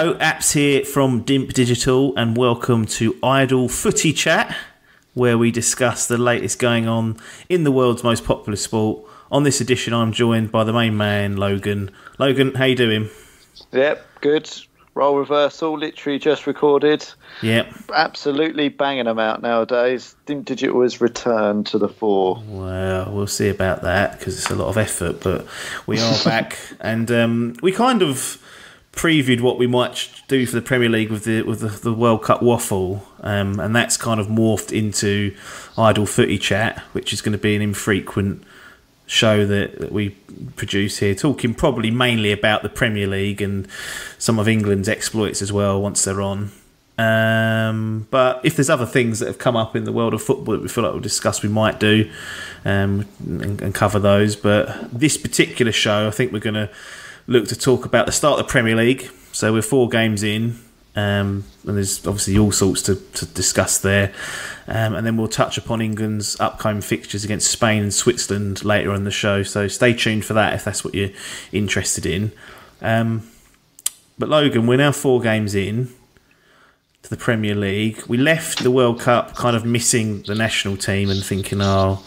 Hello, Apps here from Dimp Digital, and welcome to Idle Footy Chat, where we discuss the latest going on in the world's most popular sport. On this edition, I'm joined by the main man, Logan. Logan, how you doing? Yep, good. Role reversal, literally just recorded. Yep. Absolutely banging them out nowadays. Dimp Digital has returned to the fore. Well, we'll see about that, because it's a lot of effort, but we are back. And we kind of previewed what we might do for the Premier League with the World Cup waffle, and that's kind of morphed into Idle Footy Chat, which is going to be an infrequent show that we produce here, talking probably mainly about the Premier League and some of England's exploits as well once they're on. But if there's other things that have come up in the world of football that we feel like we'll discuss, we might do and cover those. But this particular show, I think we're going to look to talk about the start of the Premier League. So we're 4 games in, and there's obviously all sorts to discuss there. And then we'll touch upon England's upcoming fixtures against Spain and Switzerland later on the show. So stay tuned for that if that's what you're interested in. But Logan, we're now 4 games in to the Premier League. We left the World Cup kind of missing the national team and thinking, oh,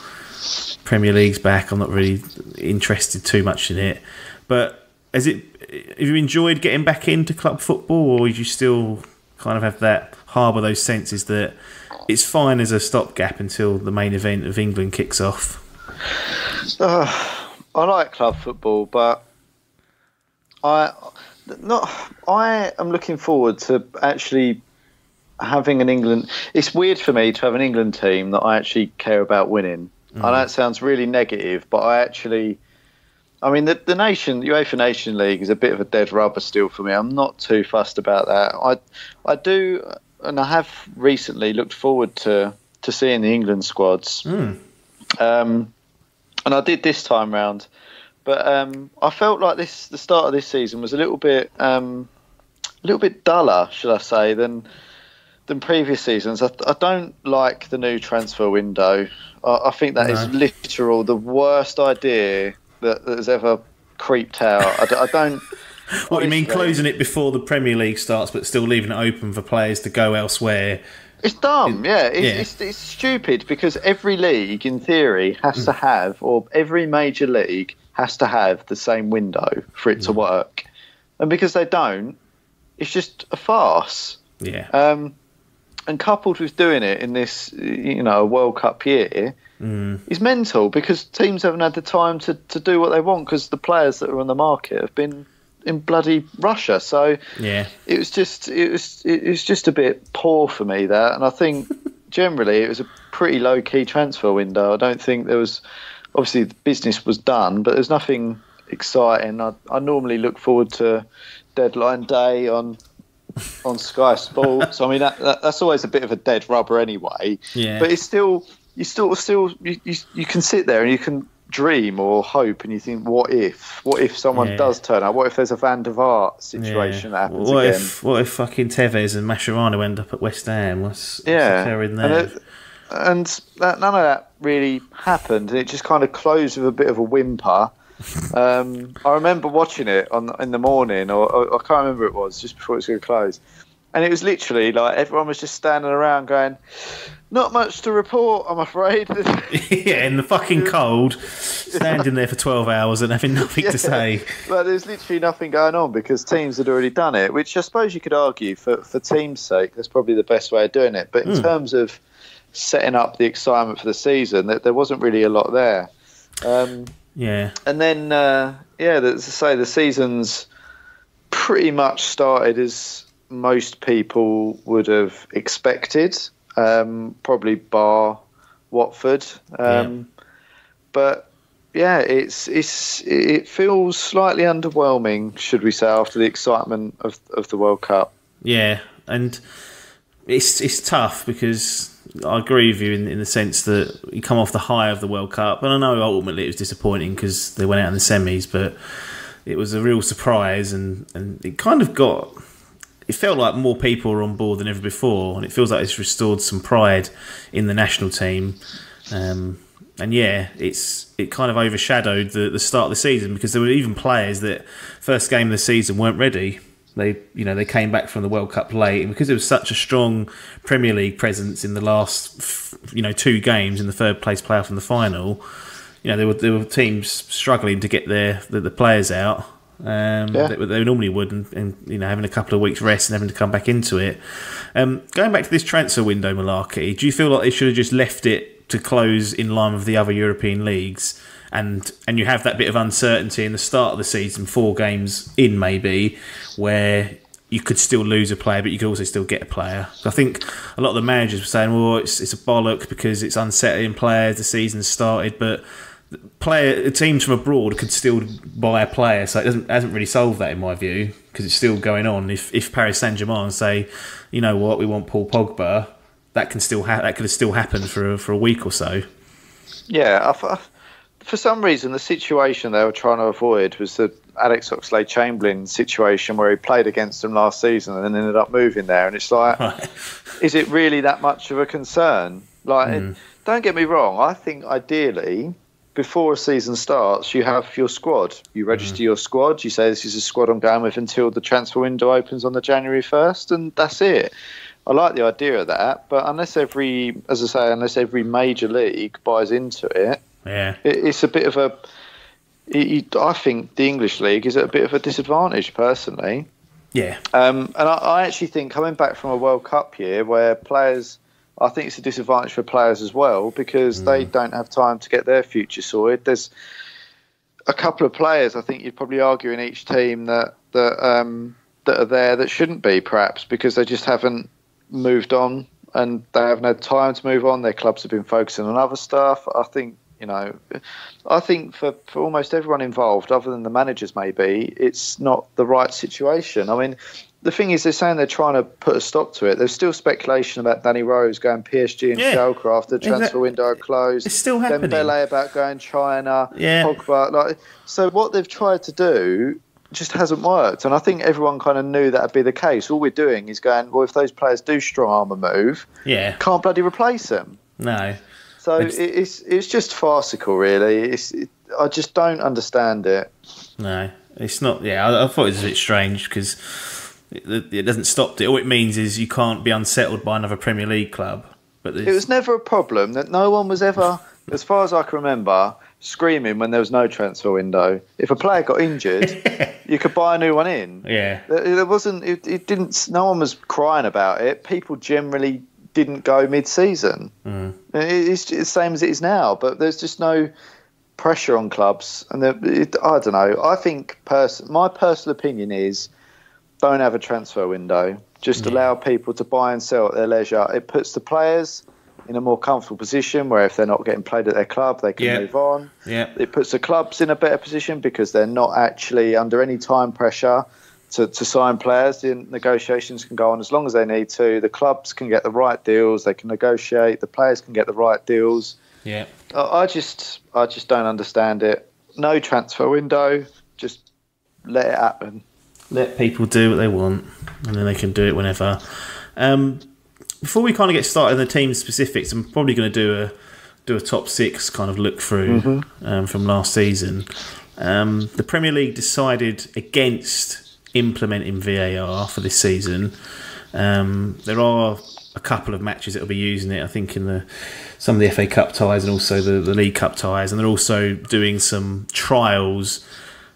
Premier League's back, I'm not really interested too much in it. But have you enjoyed getting back into club football, or do you still kind of have that harbour those senses that it's fine as a stopgap until the main event of England kicks off? I like club football, but I am looking forward to actually having an England. It's weird for me to have an England team that I actually care about winning. I know it sounds really negative, but I mean, the UEFA Nation League is a bit of a dead rubber still for me. I'm not too fussed about that. I do, and I have recently looked forward to seeing the England squads. And I did this time round, but I felt like the start of this season was a little bit duller, should I say, than previous seasons. I don't like the new transfer window. I think that is literal the worst idea that has ever creeped out. I don't. What do you mean, closing it before the Premier League starts, but still leaving it open for players to go elsewhere? It's dumb. It's stupid, because every league, in theory, has to have, or every major league has to have the same window for it to work, and because they don't, it's just a farce. Yeah. And coupled with doing it in this, World Cup year, is mental, because teams haven't had the time to do what they want, because the players that are on the market have been in bloody Russia. So yeah, it was just a bit poor for me, that. And I think generally it was a pretty low key transfer window. I don't think there was, obviously the business was done, but there's nothing exciting. I normally look forward to deadline day on Sky Sports. I mean, that's always a bit of a dead rubber anyway. Yeah. But it's still, you can sit there and you can dream or hope, and you think, what if someone does turn up? What if there's a Van der Vaart situation that happens again? What if fucking Tevez and Mascherano end up at West Ham? What's occurring there? And none of that really happened, and it just kind of closed with a bit of a whimper. I remember watching it in the morning, or I can't remember, it was just before it was going to close, and it was literally like everyone was just standing around going, not much to report, I'm afraid. Yeah, in the fucking cold, standing there for 12 hours and having nothing to say. But there's literally nothing going on, because teams had already done it, which I suppose you could argue for team's sake, that's probably the best way of doing it. But in terms of setting up the excitement for the season, there wasn't really a lot there. Yeah. And then, as I say, the season's pretty much started as most people would have expected, probably bar Watford. But yeah, it feels slightly underwhelming, should we say, after the excitement of the World Cup. Yeah, and it's tough, because I agree with you in the sense that you come off the high of the World Cup, and I know ultimately it was disappointing because they went out in the semis, but it was a real surprise, and it kind of it felt like more people were on board than ever before, and it feels like it's restored some pride in the national team. And yeah, it kind of overshadowed the start of the season, because there were even players that first game of the season weren't ready. They came back from the World Cup late, and because there was such a strong Premier League presence in the last 2 games in the third place playoff and the final, there were teams struggling to get the players out. They normally would, and having a couple of weeks rest and having to come back into it. Going back to this transfer window malarkey, do you feel like they should have just left it to close in line with the other European leagues, and you have that bit of uncertainty in the start of the season, 4 games in maybe, where you could still lose a player, but you could also still get a player? I think a lot of the managers were saying, well, it's a bollock because it's unsettling players, the season's started, but teams from abroad could still buy a player, so it hasn't really solved that in my view, because it's still going on. If Paris Saint-Germain say, you know what, we want Paul Pogba, that could have still happened for a week or so. Yeah, for some reason the situation they were trying to avoid was the Alex Oxlade-Chamberlain situation, where he played against them last season and then ended up moving there, and it's like, right. Is it really that much of a concern? Don't get me wrong, I think ideally, before a season starts, you have your squad. You register your squad. You say, this is a squad I'm going with until the transfer window opens on the January 1st, and that's it. I like the idea of that, but unless every major league buys into it, it's a bit of a... I think the English league is at a bit of a disadvantage, personally. Yeah. And I actually think, coming back from a World Cup year where players... I think it's a disadvantage for players as well, because they don't have time to get their future sorted. There's a couple of players, I think you'd probably argue, in each team that are there that shouldn't be, perhaps, because they just haven't moved on and they haven't had time to move on. Their clubs have been focusing on other stuff. I think for almost everyone involved, other than the managers maybe, it's not the right situation. I mean, the thing is, they're saying they're trying to put a stop to it. There's still speculation about Danny Rose going PSG and Schalke after the transfer window closed. It's still happening. Dembele about going China. Pogba. So what they've tried to do just hasn't worked. And I think everyone kind of knew that would be the case. All we're doing is going, well, if those players do strong arm a move, can't bloody replace them. No. So it's just farcical, really. I just don't understand it. No, it's not. Yeah, I thought it was a bit strange, because it doesn't stop it. All it means is you can't be unsettled by another Premier League club. But it was never a problem that no one was ever, as far as I can remember, screaming when there was no transfer window. If a player got injured, you could buy a new one in. Yeah, there wasn't. It didn't. No one was crying about it. People generally didn't go mid-season. It's the same as it is now, but there's just no pressure on clubs. And I don't know. I think my personal opinion is, don't have a transfer window. Just allow people to buy and sell at their leisure. It puts the players in a more comfortable position, where if they're not getting played at their club, they can move on. It puts the clubs in a better position, because they're not actually under any time pressure to sign players. The negotiations can go on as long as they need to. The clubs can get the right deals. They can negotiate. The players can get the right deals. Yeah. I just don't understand it. No transfer window. Just let it happen. Let people do what they want, and then they can do it whenever. Before we kind of get started on the team specifics, I'm probably going to do a top 6 kind of look through from last season. The Premier League decided against implementing VAR for this season. There are a couple of matches that will be using it, I think, in some of the FA Cup ties and also the League Cup ties, and they're also doing some trials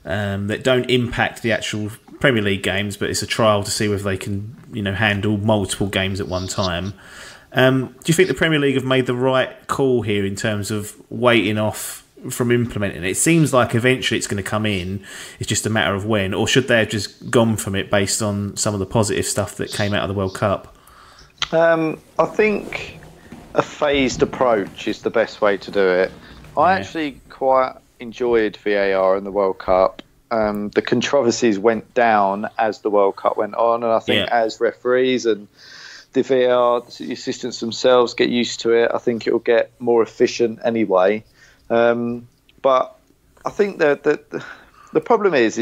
that don't impact the actual Premier League games, but it's a trial to see whether they can handle multiple games at one time. Do you think the Premier League have made the right call here in terms of waiting off from implementing it? It seems like eventually it's going to come in. It's just a matter of when. Or should they have just gone from it based on some of the positive stuff that came out of the World Cup? I think a phased approach is the best way to do it. I actually quite enjoyed VAR in the World Cup. The controversies went down as the World Cup went on, and I think as referees and the VAR the assistants themselves get used to it, I think it will get more efficient anyway. But I think that the problem is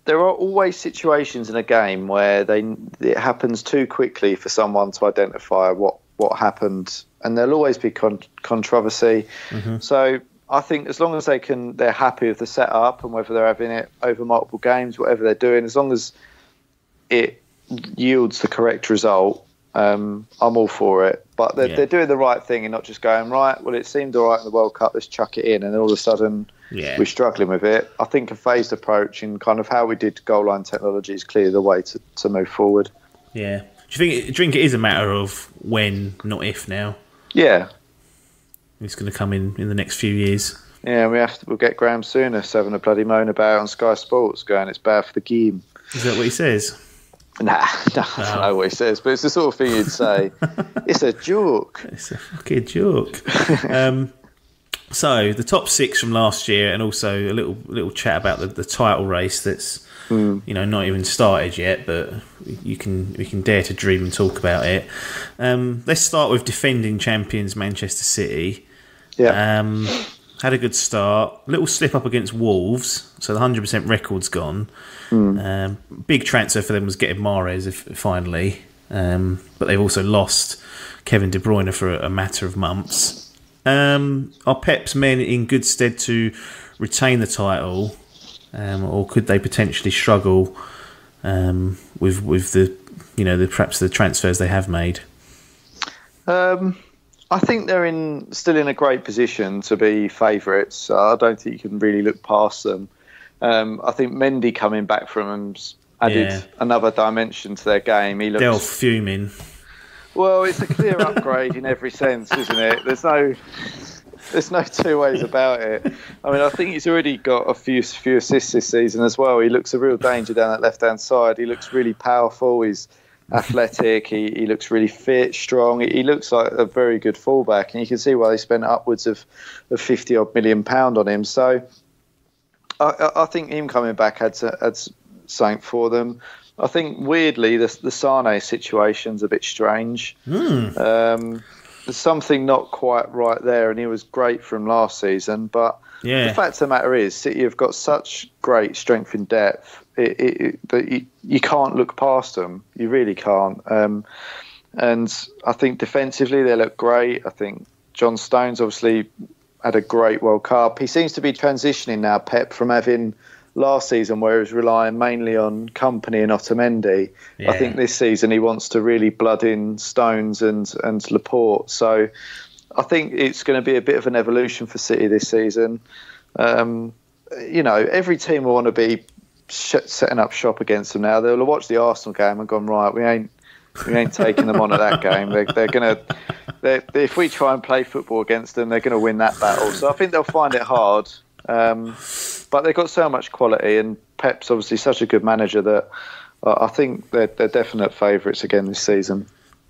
there are always situations in a game where it happens too quickly for someone to identify what happened, and there'll always be controversy. So I think as long as they're happy with the setup and whether they're having it over multiple games, whatever they're doing, as long as it yields the correct result, I'm all for it. But they're doing the right thing and not just going, right, well, it seemed all right in the World Cup, let's chuck it in. And then all of a sudden, we're struggling with it. I think a phased approach and kind of how we did goal line technology is clearly the way to move forward. Yeah. Do you think it is a matter of when, not if now? Yeah. It's going to come in the next few years. Yeah, we'll get Graham Souness having a bloody moan about it on Sky Sports, going, it's bad for the game. Is that what he says? Nah, I don't know what he says, but it's the sort of thing you'd say. It's a joke. It's a fucking joke. So the top 6 from last year, and also a little chat about the title race that's not even started yet, but we can dare to dream and talk about it. Let's start with defending champions Manchester City. Yeah. Had a good start. Little slip up against Wolves, so the 100% record's gone. Big transfer for them was getting Mahrez finally, but they've also lost Kevin De Bruyne for a matter of months. Are Pep's men in good stead to retain the title, or could they potentially struggle with the perhaps the transfers they have made? I think they're still in a great position to be favourites. I don't think you can really look past them. I think Mendy coming back from them's added another dimension to their game. He looks Delph fuming. Well, it's a clear upgrade in every sense, isn't it? There's no two ways about it. I mean, I think he's already got a few assists this season as well. He looks a real danger down that left-hand side. He looks really powerful. He's athletic. He looks really fit, strong. He looks like a very good fullback, and you can see why they spent upwards of £50-odd million on him. So I think him coming back had something for them. I think weirdly the Sane situation's a bit strange. There's something not quite right there, and he was great from last season. But the fact of the matter is, City have got such great strength in depth that you can't look past them. You really can't. And I think defensively they look great. I think John Stones obviously had a great World Cup. He seems to be transitioning now, Pep, from having last season where he was relying mainly on Company and Otamendi. I think this season he wants to really blood in Stones and Laporte. So I think it's going to be a bit of an evolution for City this season. Every team will want to be setting up shop against them now. They'll watch the Arsenal game and gone, right, we ain't taking them on at that game. If we try and play football against them, they're going to win that battle. So I think they'll find it hard. But they've got so much quality, and Pep's obviously such a good manager that I think they're definite favourites again this season.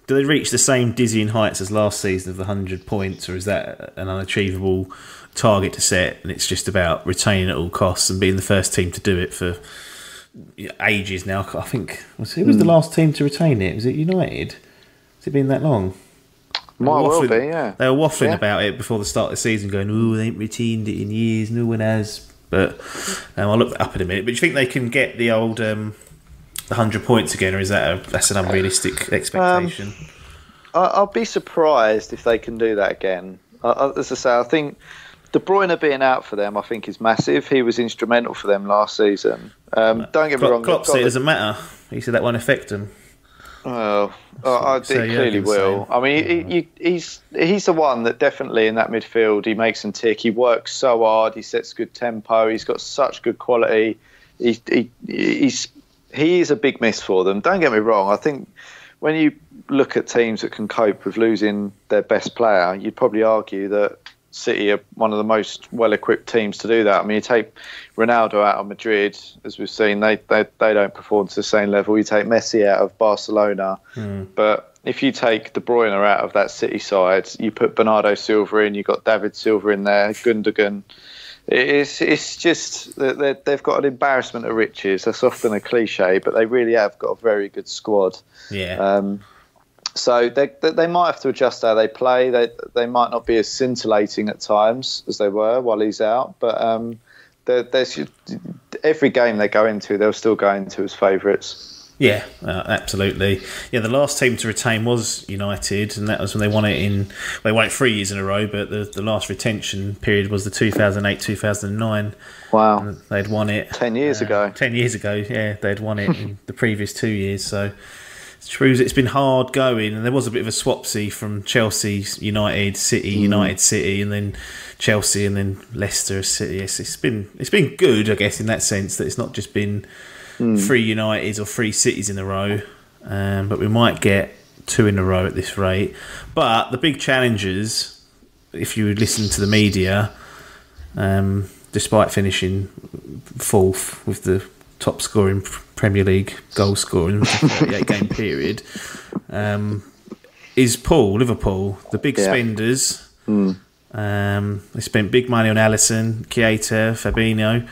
Do they reach the same dizzying heights as last season of the 100 points, or is that an unachievable target to set, and it's just about retaining at all costs and being the first team to do it for ages now? I think who was the last team to retain it? Was it United? Has it been that long? Might well be, yeah. They were waffling about it before the start of the season, going, "Oh, they ain't retained it in years. No one has." But I'll look that up in a minute. But do you think they can get the old 100 points again, or is that's an unrealistic expectation? I'll be surprised if they can do that again. As I say, I think De Bruyne being out for them, I think, is massive. He was instrumental for them last season. Don't get me wrong. Klopp said it doesn't matter. He said that won't affect them. Well, it clearly will. I mean, he's the one that definitely in that midfield, he makes them tick. He works so hard. He sets good tempo. He's got such good quality. He is a big miss for them. Don't get me wrong. I think when you look at teams that can cope with losing their best player, you'd probably argue that City are one of the most well-equipped teams to do that. I mean, you take Ronaldo out of Madrid, as we've seen, they don't perform to the same level. You take Messi out of Barcelona, but if you take De Bruyne out of that City side, you put Bernardo Silva in, you've got David Silva in there, Gundogan. It's just that they've got an embarrassment of riches. That's often a cliche, but they really have got a very good squad. Yeah. So they might have to adjust how they play. They might not be as scintillating at times as they were while he's out. But every game they go into, they'll still go into as favourites. Yeah, absolutely. Yeah, the last team to retain was United, and that was when they won it they won it 3 years in a row, but the last retention period was the 2008-2009. Wow. And they'd won it 10 years ago. 10 years ago, yeah, they'd won it in the previous 2 years. So it's true, it's been hard going, and there was a bit of a swapsy from Chelsea, United, City, United, City, and then Chelsea, and then Leicester, City. Yes, it's been good, I guess, in that sense that it's not just been 3 Uniteds or 3 Cities in a row, but we might get 2 in a row at this rate. But the big challenges, if you would listen to the media, despite finishing 4th with the top scoring Premier League goal scorer in the 38 game period, is Liverpool, the big spenders. They spent big money on Alisson, Keita, Fabinho.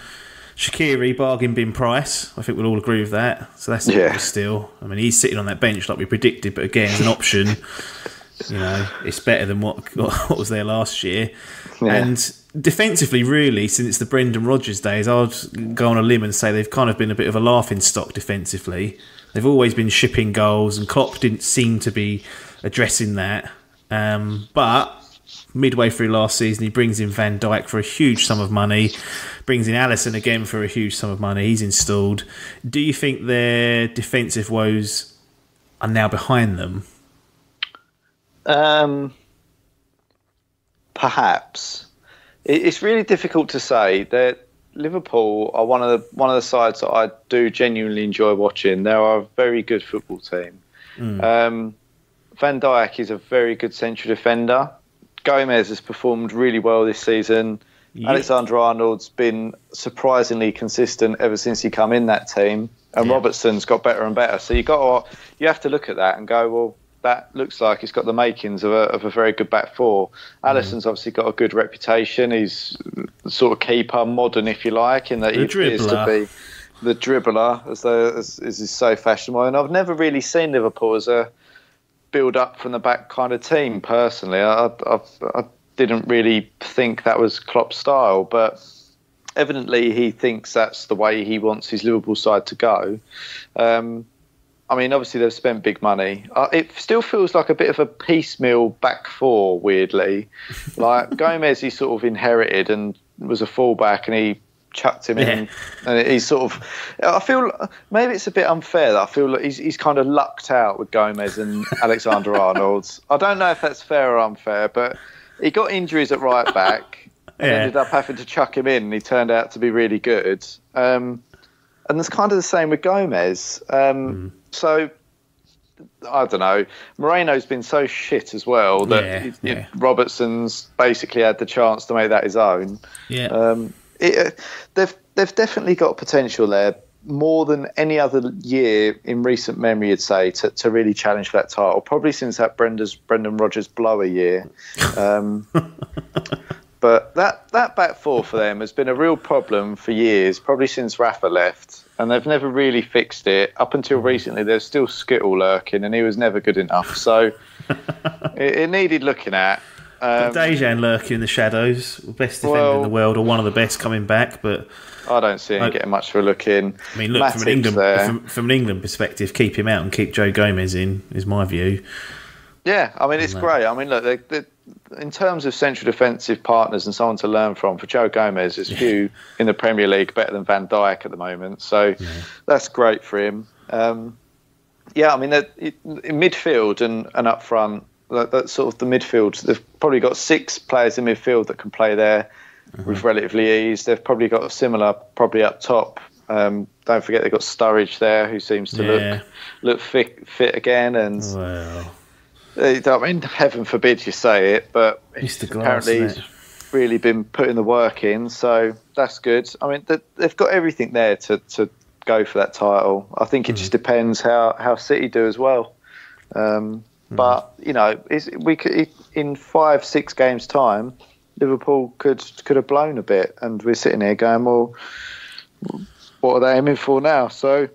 Shaqiri, bargain bin price. I think we'll all agree with that. So that's a steal. I mean, he's sitting on that bench like we predicted, but again, as an option, it's better than what was there last year. Yeah. And defensively, really, since the Brendan Rodgers days, I'd go on a limb and say they've kind of been a bit of a laughing stock defensively. They've always been shipping goals, and Klopp didn't seem to be addressing that. But midway through last season, he brings in Van Dijk for a huge sum of money, brings in Alisson again for a huge sum of money. He's installed. Do you think their defensive woes are now behind them? Perhaps. It's really difficult to say. That Liverpool are one of the sides that I do genuinely enjoy watching. They are a very good football team. Van Dijk is a very good central defender. Gomez has performed really well this season. Yeah. Alexander-Arnold's been surprisingly consistent ever since he come in that team, and Robertson's got better and better. So you have to look at that and go, well, that looks like it's got the makings of a very good back four. Alisson's obviously got a good reputation. He's sort of keeper, modern if you like, in that he appears to be the dribbler, as is so fashionable. And I've never really seen Liverpool as a build up from the back kind of team personally. I didn't really think that was Klopp's style, but evidently he thinks that's the way he wants his Liverpool side to go. I mean, obviously they've spent big money. It still feels like a bit of a piecemeal back four, weirdly. Like Gomez, he sort of inherited and was a fullback, and he chucked him in, and he's sort of. I feel maybe it's a bit unfair that I feel like he's kind of lucked out with Gomez and Alexander-Arnold. I don't know if that's fair or unfair, but he got injuries at right back and ended up having to chuck him in, and he turned out to be really good. And it's kind of the same with Gomez. So, I don't know. Moreno's been so shit as well that Robertson's basically had the chance to make that his own. Yeah. They've definitely got potential there, more than any other year in recent memory, I'd say, to really challenge for that title. Probably since that Brendan Rodgers blower year. But that back four for them has been a real problem for years, probably since Rafa left. And they've never really fixed it. Up until recently, there's still Skittle lurking, and he was never good enough. So it needed looking at. Dejan lurking in the shadows, best defender in the world, or one of the best coming back. But I don't see him getting much for a look in. I mean, look, from an England perspective, keep him out and keep Joe Gomez in, is my view. Yeah, I mean, it's great. I mean, look, in terms of central defensive partners and someone to learn from, for Joe Gomez, there's few in the Premier League better than Van Dijk at the moment. So that's great for him. I mean, in midfield and up front, that's sort of the midfield. They've probably got 6 players in midfield that can play there with relatively ease. They've probably got a similar, probably up top. Don't forget they've got Sturridge there, who seems to look fit again. And I mean, heaven forbid you say it, but apparently he's really been putting the work in, so that's good. I mean, they've got everything there to go for that title. I think it just depends how City do as well. But you know, we could in 5-6 games time, Liverpool could have blown a bit, and we're sitting here going, well, what are they aiming for now? So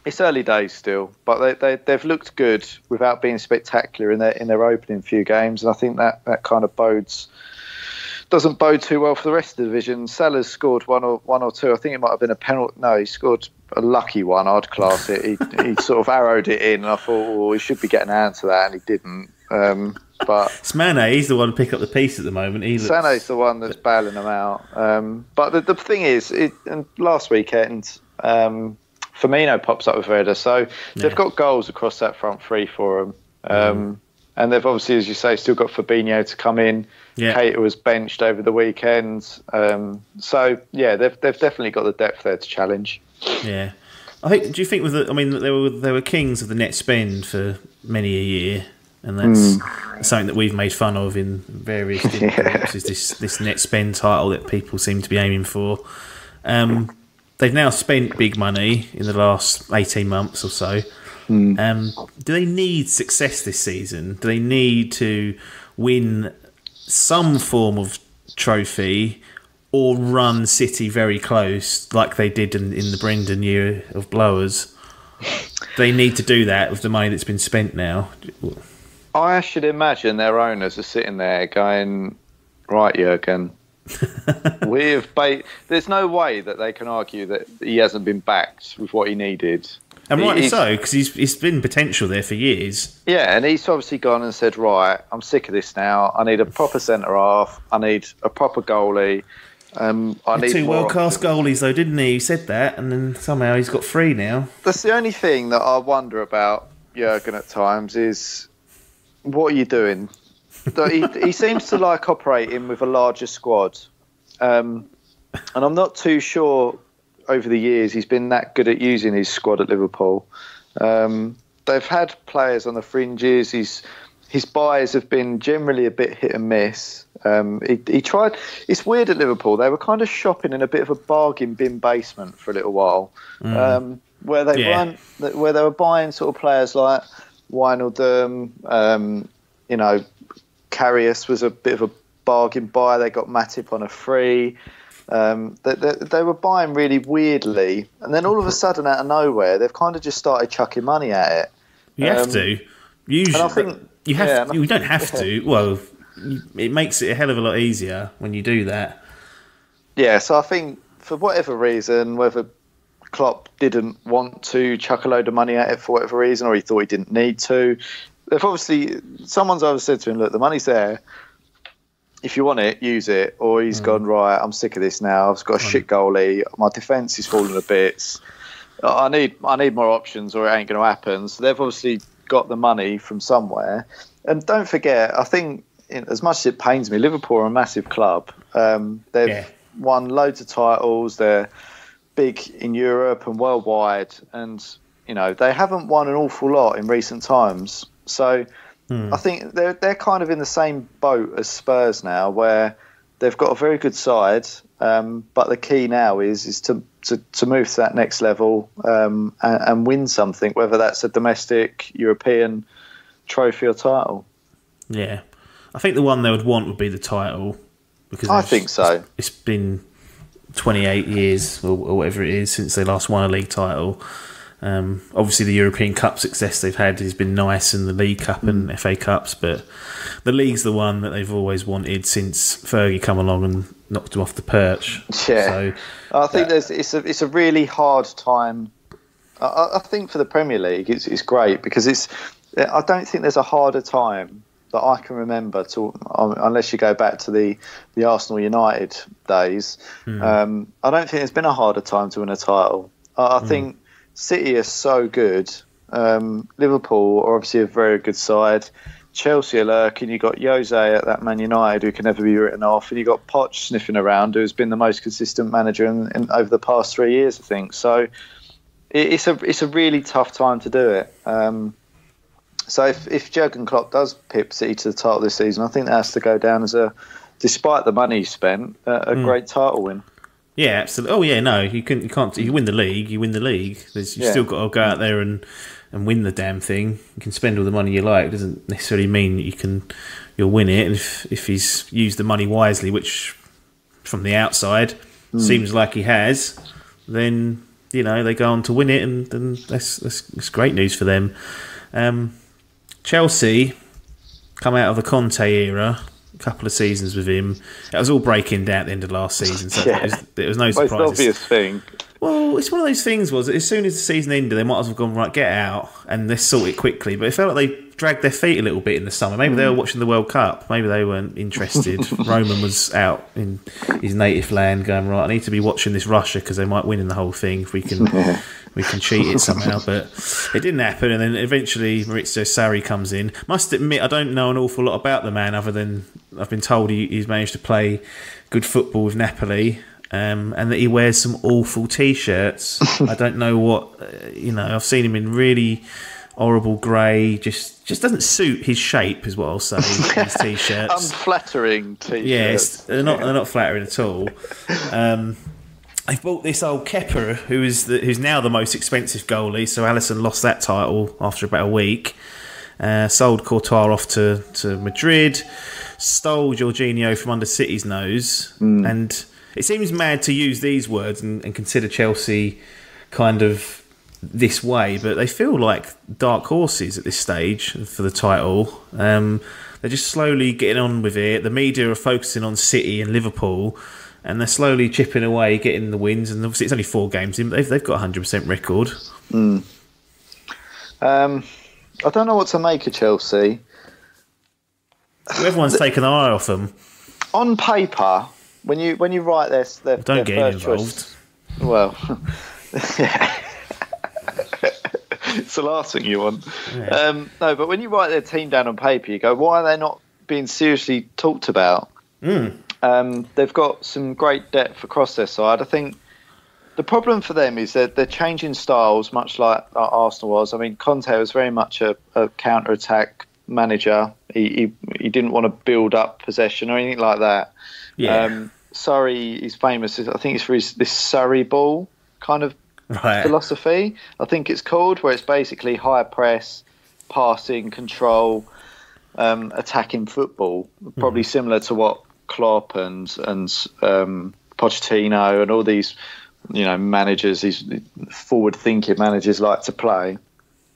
it's early days still, but they've looked good without being spectacular in their opening few games, and I think that kind of bodes doesn't bode too well for the rest of the division. Salah's scored one or two. I think it might have been a penalty. No, he scored a lucky one. I'd class it. He sort of arrowed it in, and I thought, he should be getting a hand to that, and he didn't. But it's Mane. He's the one to pick up the piece at the moment. Sané's the one that's bailing them out. But the thing is, and last weekend, Firmino pops up with a header, so they've got goals across that front three for them. And they've obviously, as you say, still got Fabinho to come in. Yeah. Keita was benched over the weekend. So they've definitely got the depth there to challenge. Yeah, do you think they were kings of the net spend for many a year, and that's something that we've made fun of in various different groups, is this net spend title that people seem to be aiming for. They've now spent big money in the last 18 months or so. Do they need success this season? Do they need to win some form of trophy or run City very close like they did in the Brendan year of blowers? They need to do that with the money that's been spent now. I should imagine their owners are sitting there going, right, Jurgen, there's no way that they can argue that he hasn't been backed with what he needed. And rightly so, because he's been potential there for years. Yeah, and he's obviously gone and said, right, I'm sick of this now. I need a proper centre-half. I need a proper goalie. I need two world-class goalies, though, didn't he? He said that, and then somehow he's got three now. That's the only thing that I wonder about Jurgen at times is, what are you doing? He seems to like operating with a larger squad. And I'm not too sure over the years he's been that good at using his squad at Liverpool. They've had players on the fringes. His buys have been generally a bit hit and miss. He tried. It's weird at Liverpool. They were kind of shopping in a bit of a bargain bin basement for a little while, where they were buying sort of players like Wijnaldum. Karius was a bit of a bargain buy. They got Matip on a free. They were buying really weirdly, and then all of a sudden, out of nowhere, they've kind of just started chucking money at it. You have to. Usually, and I think you have. You don't have to. Well, it makes it a hell of a lot easier when you do that. Yeah, so I think for whatever reason, whether Klopp didn't want to chuck a load of money at it for whatever reason, or he thought he didn't need to, someone's either said to him, "Look, the money's there. If you want it, use it." Or he's gone, right, I'm sick of this now. I've got a shit goalie. My defence is falling to bits. I need more options, or it ain't going to happen. So they've obviously got the money from somewhere. And don't forget, I think, as much as it pains me, Liverpool are a massive club. They've won loads of titles. They're big in Europe and worldwide. And, they haven't won an awful lot in recent times. So I think they're kind of in the same boat as Spurs now, where they've got a very good side, but the key now is to move to that next level and win something, whether that's a domestic, European trophy or title. Yeah, I think the one they would want would be the title, because I think so. It's been 28 years or whatever it is since they last won a league title. Obviously, the European Cup success they've had has been nice, in the League Cup and FA Cups, but the league's the one that they've always wanted since Fergie come along and knocked them off the perch. Yeah, so, I think it's a really hard time. I think for the Premier League, it's great because I don't think there's a harder time that I can remember unless you go back to the Arsenal United days. I don't think there's been a harder time to win a title. I think City are so good. Liverpool are obviously a very good side. Chelsea are lurking. You've got Jose at that Man United who can never be written off, and you've got Poch sniffing around, who's been the most consistent manager in over the past 3 years, I think. So it's a really tough time to do it. So if Jurgen Klopp does pip City to the title this season, I think that has to go down as despite the money spent, a great title win. Yeah, absolutely. Oh, yeah, no, you can't. You win the league. You win the league. You've still got to go out there and win the damn thing. You can spend all the money you like. It doesn't necessarily mean that you'll win it. And if he's used the money wisely, which from the outside seems like he has, then they go on to win it, and that's great news for them. Chelsea come out of the Conte era, couple of seasons with him. It was all breaking down at the end of last season, so it was no surprise. Most obvious thing. Well, it's one of those things. Was as soon as the season ended, they might as well have gone right, get out, and they sort it quickly. But it felt like they dragged their feet a little bit in the summer. Maybe they were watching the World Cup. Maybe they weren't interested. Roman was out in his native land, going right. I need to be watching this Russia because they might win in the whole thing if we can. We can cheat it somehow, but it didn't happen. And then eventually Maurizio Sarri comes in. Must admit, I don't know an awful lot about the man other than I've been told he's managed to play good football with Napoli, and that he wears some awful T-shirts. I don't know what, I've seen him in really horrible grey, just doesn't suit his shape, is what I'll say. His T-shirts, unflattering T-shirts. Yes, they're not flattering at all. They've bought this old Kepa, who's now the most expensive goalie. So Alisson lost that title after about a week. Sold Courtois off to Madrid. Stole Jorginho from under City's nose. And it seems mad to use these words and consider Chelsea kind of this way, but they feel like dark horses at this stage for the title. They're just slowly getting on with it. The media are focusing on City and Liverpool, and they're slowly chipping away, getting the wins. And obviously, it's only 4 games in, but they've got a 100% record. I don't know what to make of Chelsea. Everyone's taken their eye off them. On paper, when you write their don't get first involved. Choice, well, yeah. It's the last thing you want. Yeah. No, but when you write their team down on paper, you go, why are they not being seriously talked about? They've got some great depth across their side. I think the problem for them is that they're changing styles, much like Arsenal was. I mean, Conte was very much a counter-attack manager. He didn't want to build up possession or anything like that. Yeah. Surrey is famous, I think it's for this Surrey ball kind of philosophy, I think it's called, where it's basically high press, passing, control, attacking football. Probably similar to what Klopp and Pochettino and all these managers, these forward-thinking managers like to play.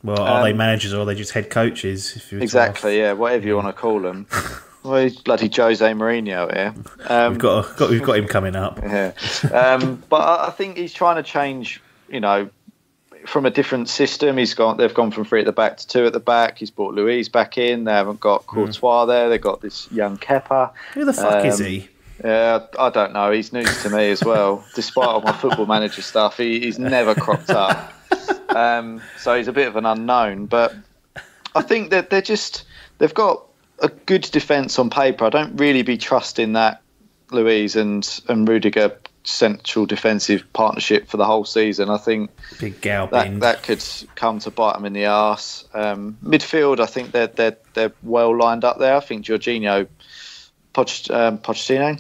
Well, are they managers or are they just head coaches? Exactly, yeah, whatever you want to call them. Well, he's bloody Jose Mourinho here. We've got him coming up. Yeah, but I think he's trying to change. From a different system. They've gone from 3 at the back to 2 at the back. He's brought Luiz back in. They haven't got Courtois there. They've got this young Kepa. Who the fuck is he? Yeah, I don't know. He's news to me as well. Despite all my Football Manager stuff, he's never cropped up. So he's a bit of an unknown. But I think that they've got a good defence on paper. I don't really be trusting that Luiz and Rudiger central defensive partnership for the whole season. I think big gal that could come to bite them in the arse. Midfield, I think they're well lined up there. I think Jorginho, Pochettino,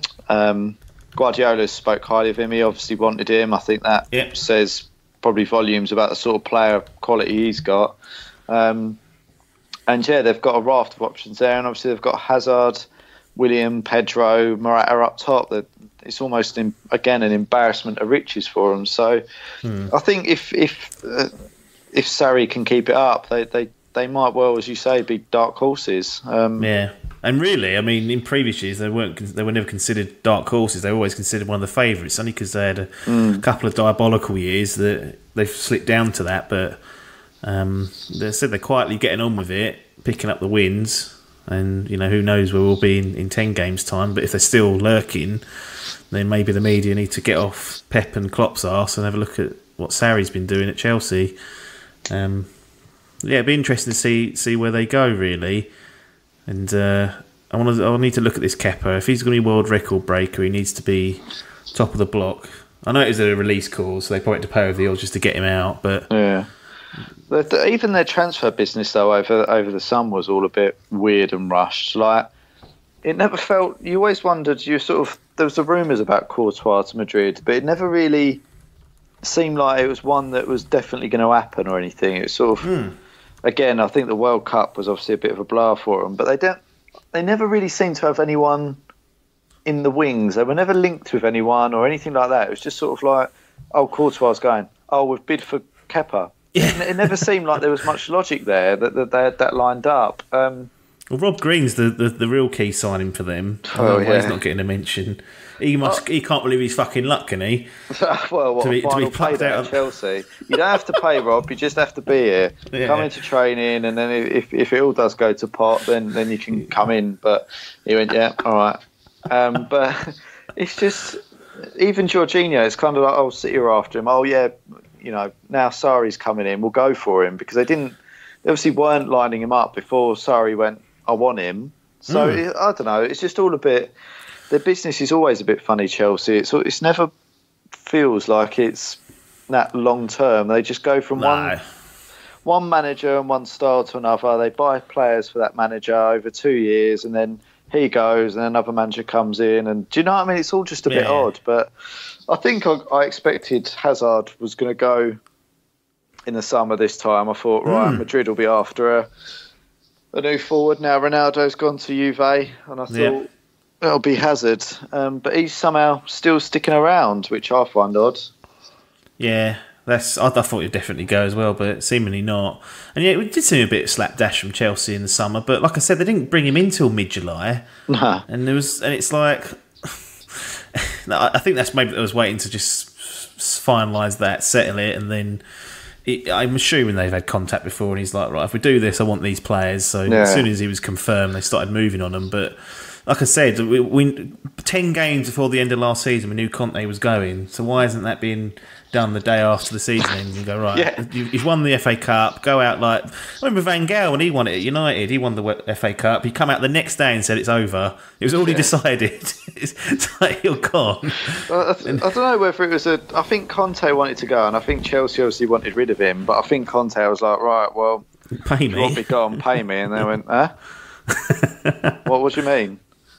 Guardiola spoke highly of him. He obviously wanted him. I think that says probably volumes about the sort of player quality he's got. And yeah, they've got a raft of options there, and obviously they've got Hazard, William, Pedro, Morata up top. It's almost again an embarrassment of riches for them. So I think if Sarri can keep it up, they might well, as you say, be dark horses. Yeah, and really, I mean, in previous years they were never considered dark horses. They were always considered one of the favourites, only because they had a couple of diabolical years that they've slipped down to that. But they said they're quietly getting on with it, picking up the wins. And who knows where we'll be in 10 games time. But if they're still lurking, then maybe the media need to get off Pep and Klopp's arse and have a look at what Sarri's been doing at Chelsea. Yeah, it'd be interesting to see where they go, really. And I'll need to look at this Kepa. If he's going to be world record breaker, he needs to be top of the block. I know it was a release clause, so they probably had to pay over the odds just to get him out. But yeah. Even their transfer business, though, over the summer was all a bit weird and rushed. Like, it never felt. You always wondered. There was the rumours about Courtois to Madrid, but it never really seemed like it was one that was definitely going to happen or anything. It was sort of. Again, I think the World Cup was obviously a bit of a blow for them, but they never really seemed to have anyone in the wings. They were never linked with anyone or anything like that. It was just sort of like, oh, Courtois going, oh, we've bid for Kepa. Yeah. It never seemed like there was much logic there that they had that lined up. Well, Rob Green's the real key signing for them. Oh, yeah. He's not getting a mention. He can't believe his fucking luck, can he? Well, what, to be plucked out of Chelsea. You don't have to pay, Rob. You just have to be here. Yeah. Come into training, and then if it all does go to pot, then you can come in. But he went, yeah, all right. But it's just, even Jorginho, it's kind of like, oh, City are after him. Oh, yeah, now Sarri's coming in. We'll go for him, because they obviously weren't lining him up before Sarri went, I want him. So I don't know. It's just all a bit. Their business is always a bit funny, Chelsea. It's never feels like it's that long term. They just go from one manager and one style to another. They buy players for that manager over 2 years, and then he goes, and another manager comes in. And do you know what I mean? It's all just a bit odd. But I think I expected Hazard was going to go in the summer this time. I thought, right, Madrid will be after a new forward. Now Ronaldo's gone to Juve, and I thought it'll be Hazard. But he's somehow still sticking around, which I find odd. Yeah, I thought he'd definitely go as well, but seemingly not. And yeah, we did see a bit of slapdash from Chelsea in the summer, but like I said, they didn't bring him in till mid-July. Nah. And it's like, I think that's maybe I was waiting to just finalise that, settle it, and then I'm assuming they've had contact before, and he's like, right, if we do this, I want these players. So as soon as he was confirmed, they started moving on him. But like I said, we 10 games before the end of last season, we knew Conte was going. So why isn't that being done the day after the season ends and go, right, you've won the FA Cup, go out like... I remember Van Gaal, when he won it at United, he won the FA Cup, he come out the next day and said it's over. It was already decided. It's like, you're gone. I don't know whether it was I think Conte wanted to go, and I think Chelsea obviously wanted rid of him, but I think Conte was like, right, well, pay me. You want me gone, pay me. And they went, huh? What do you mean?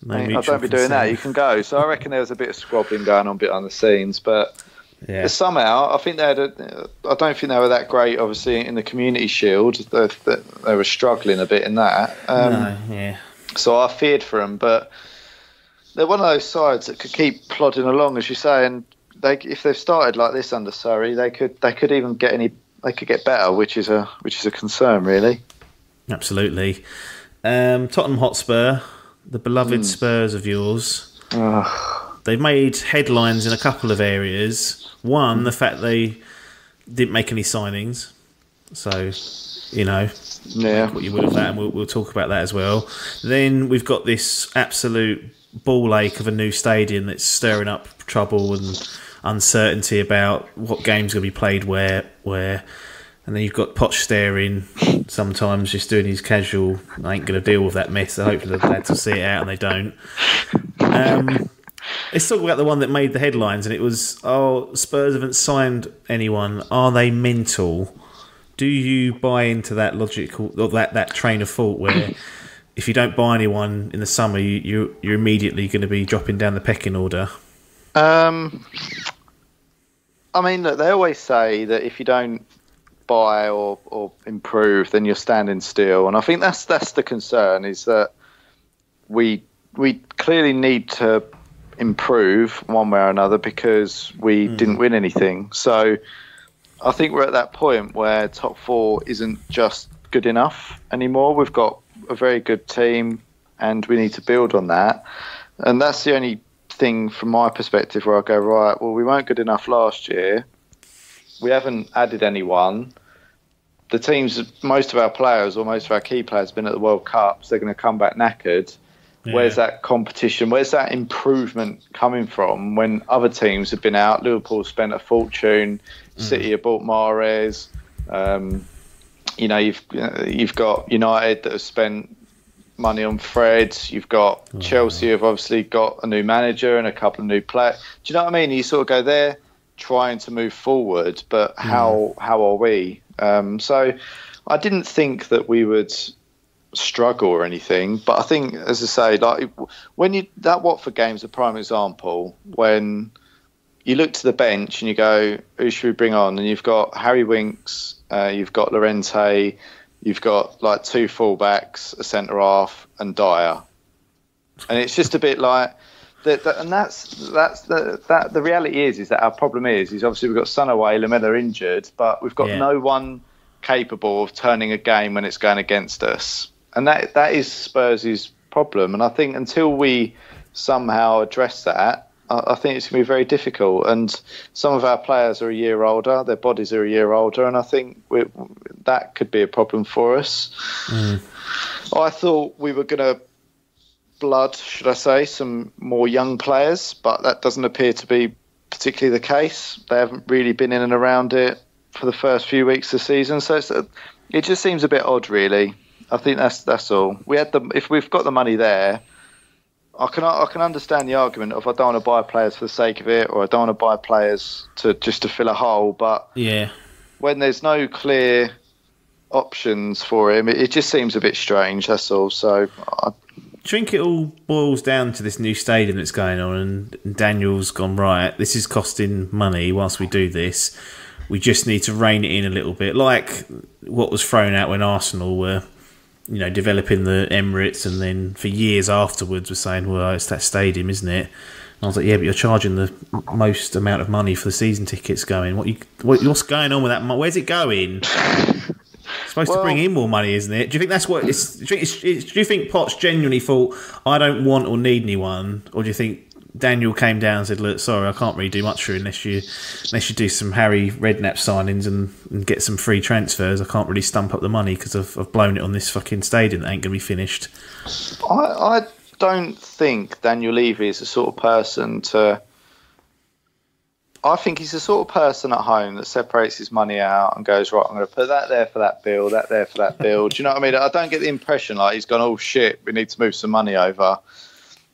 I don't be doing that, you can go. So I reckon there was a bit of squabbling going on behind the scenes, but somehow I think I don't think they were that great, obviously, in the Community Shield. They were struggling a bit in that. So I feared for them, but they're one of those sides that could keep plodding along, as you say, and if they've started like this under Surrey, they could even get better, which is a concern, really. Absolutely. Tottenham Hotspur, the beloved Spurs of yours. They've made headlines in a couple of areas. One, the fact they didn't make any signings. So, make what you will of that, and we'll talk about that as well. Then we've got this absolute ball ache of a new stadium that's stirring up trouble and uncertainty about what game's going to be played where. And then you've got Poch staring, sometimes just doing his casual, I ain't going to deal with that mess, so hopefully the lads will see it out, and they don't. Let's talk about the one that made the headlines, and it was, Spurs haven't signed anyone. Are they mental? Do you buy into that logical, or that train of thought where if you don't buy anyone in the summer, you're immediately going to be dropping down the pecking order? I mean, look, they always say that if you don't buy or improve, then you're standing still, and I think that's the concern, is that we clearly need to improve one way or another, because we didn't win anything. So I think we're at that point where top four isn't just good enough anymore. We've got a very good team, and we need to build on that, and that's the only thing from my perspective where I go, right, well, we weren't good enough last year. We haven't added anyone. The teams, most of our players, or most of our key players, have been at the World Cups. They're going to come back knackered. Yeah. Where's that competition? Where's that improvement coming from when other teams have been out? Liverpool spent a fortune. City have bought Mahrez. You've got United that have spent money on Fred. You've got Chelsea have obviously got a new manager and a couple of new players. Do you know what I mean? You sort of go there trying to move forward, but how are we? So I didn't think that we would struggle or anything, but I think, as I say, like when that Watford game's a prime example, when you look to the bench and you go, who should we bring on? And you've got Harry Winks, you've got Llorente, you've got like two fullbacks, a centre half, and Dyer, and it's just a bit like that. And that's the reality is that our problem is obviously we've got Son away, Lamella injured, but we've got no one capable of turning a game when it's going against us. and that is Spurs' problem. And I think until we somehow address that, I think it's going to be very difficult. And some of our players are a year older, their bodies are a year older, and I think that could be a problem for us. I thought we were going to should I say, some more young players, but that doesn't appear to be particularly the case. They haven't really been in and around it for the first few weeks of the season, so it just seems a bit odd, really. I think that's all. If we've got the money there, I can understand the argument of I don't want to buy players for the sake of it, or I don't want to buy players just to fill a hole. But when there's no clear options for him, it just seems a bit strange. That's all. So. Do you think it all boils down to this new stadium that's going on, and Daniel's gone, right, this is costing money whilst we do this. We just need to rein it in a little bit, like what was thrown out when Arsenal were, developing the Emirates, and then for years afterwards were saying, well, it's that stadium, isn't it? And I was like, yeah, but you're charging the most amount of money for the season tickets going. What's going on with that? Where's it going? Supposed to bring in more money, isn't it? Do you think that's what it's? Do you think Potts genuinely thought, I don't want or need anyone, or do you think Daniel came down and said, look, sorry, I can't really do much for you unless you do some Harry Redknapp signings and get some free transfers. I can't really stump up the money because I've blown it on this fucking stadium that ain't going to be finished. I don't think Daniel Levy is the sort of person to. I think he's the sort of person at home that separates his money out and goes, right, I'm going to put that there for that bill, that there for that bill. Do you know what I mean? I don't get the impression like he's gone, oh shit, we need to move some money over.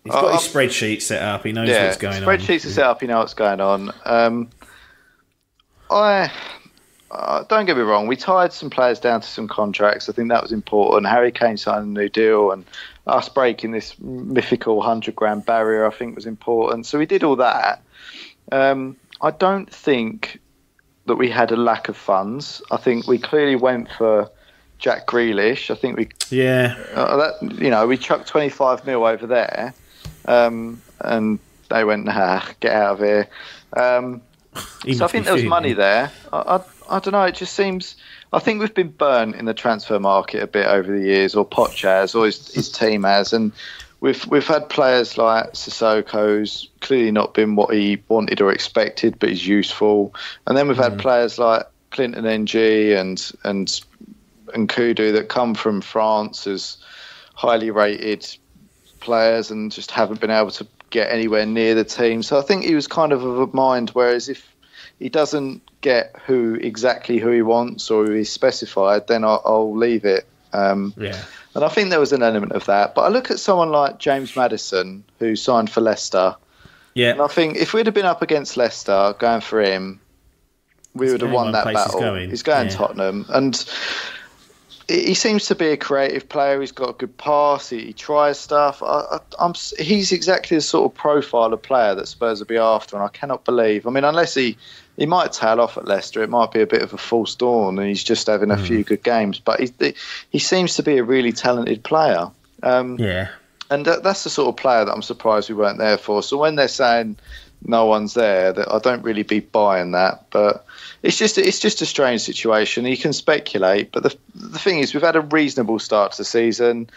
He's got his spreadsheet set up. He knows what's going on. Spreadsheets are set up. You know what's going on. Don't get me wrong. We tied some players down to some contracts. I think that was important. Harry Kane signed a new deal, and us breaking this mythical 100-grand barrier, I think, was important. So we did all that. I don't think that we had a lack of funds. I think we clearly went for Jack Grealish. I think we chucked 25 mil over there, and they went, nah, get out of here. So I think there was money there. I don't know. It just seems. I think we've been burnt in the transfer market a bit over the years, or Poch has, or his team has, and we've had players like Sissoko's clearly not been what he wanted or expected, but he's useful. And then we've had players like Clinton NG and Kudu that come from France as highly rated players and just haven't been able to get anywhere near the team. So I think he was kind of a mind, whereas if he doesn't get exactly who he wants or who he's specified, then I'll leave it. And I think there was an element of that. But I look at someone like James Maddison, who signed for Leicester. Yeah. And I think if we'd have been up against Leicester going for him, we would have won that battle. He's going Tottenham. And he seems to be a creative player. He's got a good pass. He tries stuff. He's exactly the sort of profile of player that Spurs will be after. And I cannot believe. I mean, unless he might tail off at Leicester, it might be a bit of a false dawn and he's just having a few good games. But he seems to be a really talented player. And that's the sort of player that I'm surprised we weren't there for. So when they're saying no one's there, that I don't really be buying that. But it's just a strange situation. You can speculate, but the thing is, we've had a reasonable start to the season.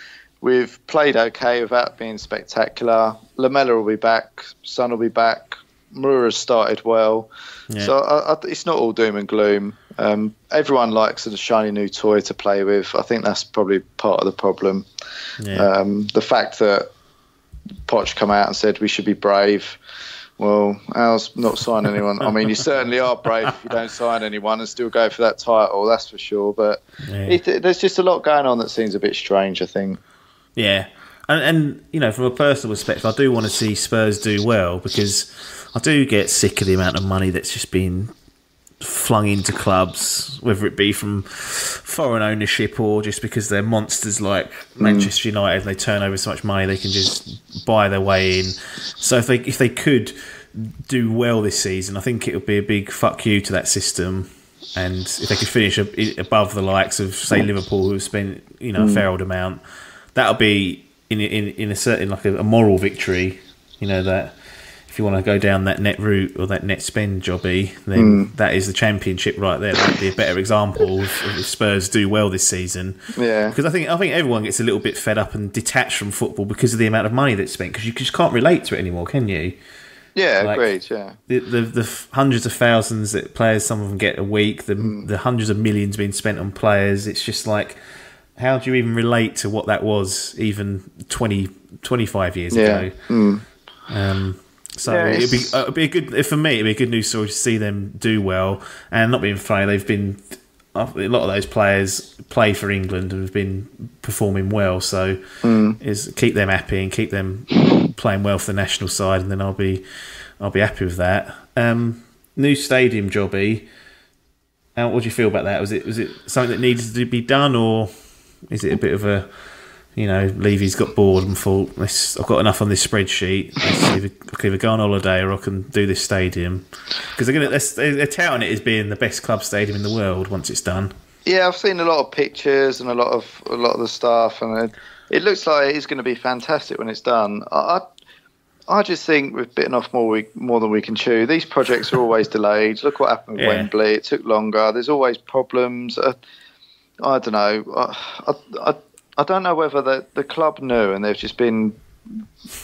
We've played okay without being spectacular. Lamela will be back. Son will be back. Moura's started well. Yeah. So it's not all doom and gloom. Everyone likes a shiny new toy to play with. I think that's probably part of the problem. Yeah. The fact that Poch come out and said we should be brave. Well, Al's not sign anyone. I mean, you certainly are brave if you don't sign anyone and still go for that title, that's for sure. But there's just a lot going on that seems a bit strange, I think. Yeah. And from a personal perspective, I do want to see Spurs do well because I do get sick of the amount of money that's just been flung into clubs, whether it be from foreign ownership or just because they're monsters like Manchester United and they turn over so much money they can just buy their way in. So if they could do well this season, I think it would be a big fuck you to that system. And if they could finish above the likes of, say, Liverpool, who've spent a fair old amount, that'll be in a certain like a moral victory. That if you want to go down that net route or that net spend jobby, then that is the Championship right there. That would be a better example if Spurs do well this season. Yeah, because I think everyone gets a little bit fed up and detached from football because of the amount of money that's spent. Because you just can't relate to it anymore, can you? Yeah, agreed. Yeah, the hundreds of thousands that players, some of them get a week, the hundreds of millions being spent on players. It's just like, how do you even relate to what that was even 20, 25 years ago? So it'd be a good, for me, it'd be a good news story to see them do well. And not being funny, they've been, a lot of those players play for England and have been performing well. So is keep them happy and keep them playing well for the national side, and then I'll be happy with that. New stadium jobby. What do you feel about that? Was it something that needed to be done, or is it a bit of a, Levy's got bored and thought, I've got enough on this spreadsheet. I can either go on holiday or I can do this stadium, because they're touting it as being the best club stadium in the world once it's done. Yeah, I've seen a lot of pictures and a lot of the stuff, and it looks like it's going to be fantastic when it's done. I just think we've bitten off more than we can chew. These projects are always delayed. Look what happened with Wembley. It took longer. There's always problems. I don't know. I don't know whether the club knew and they've just been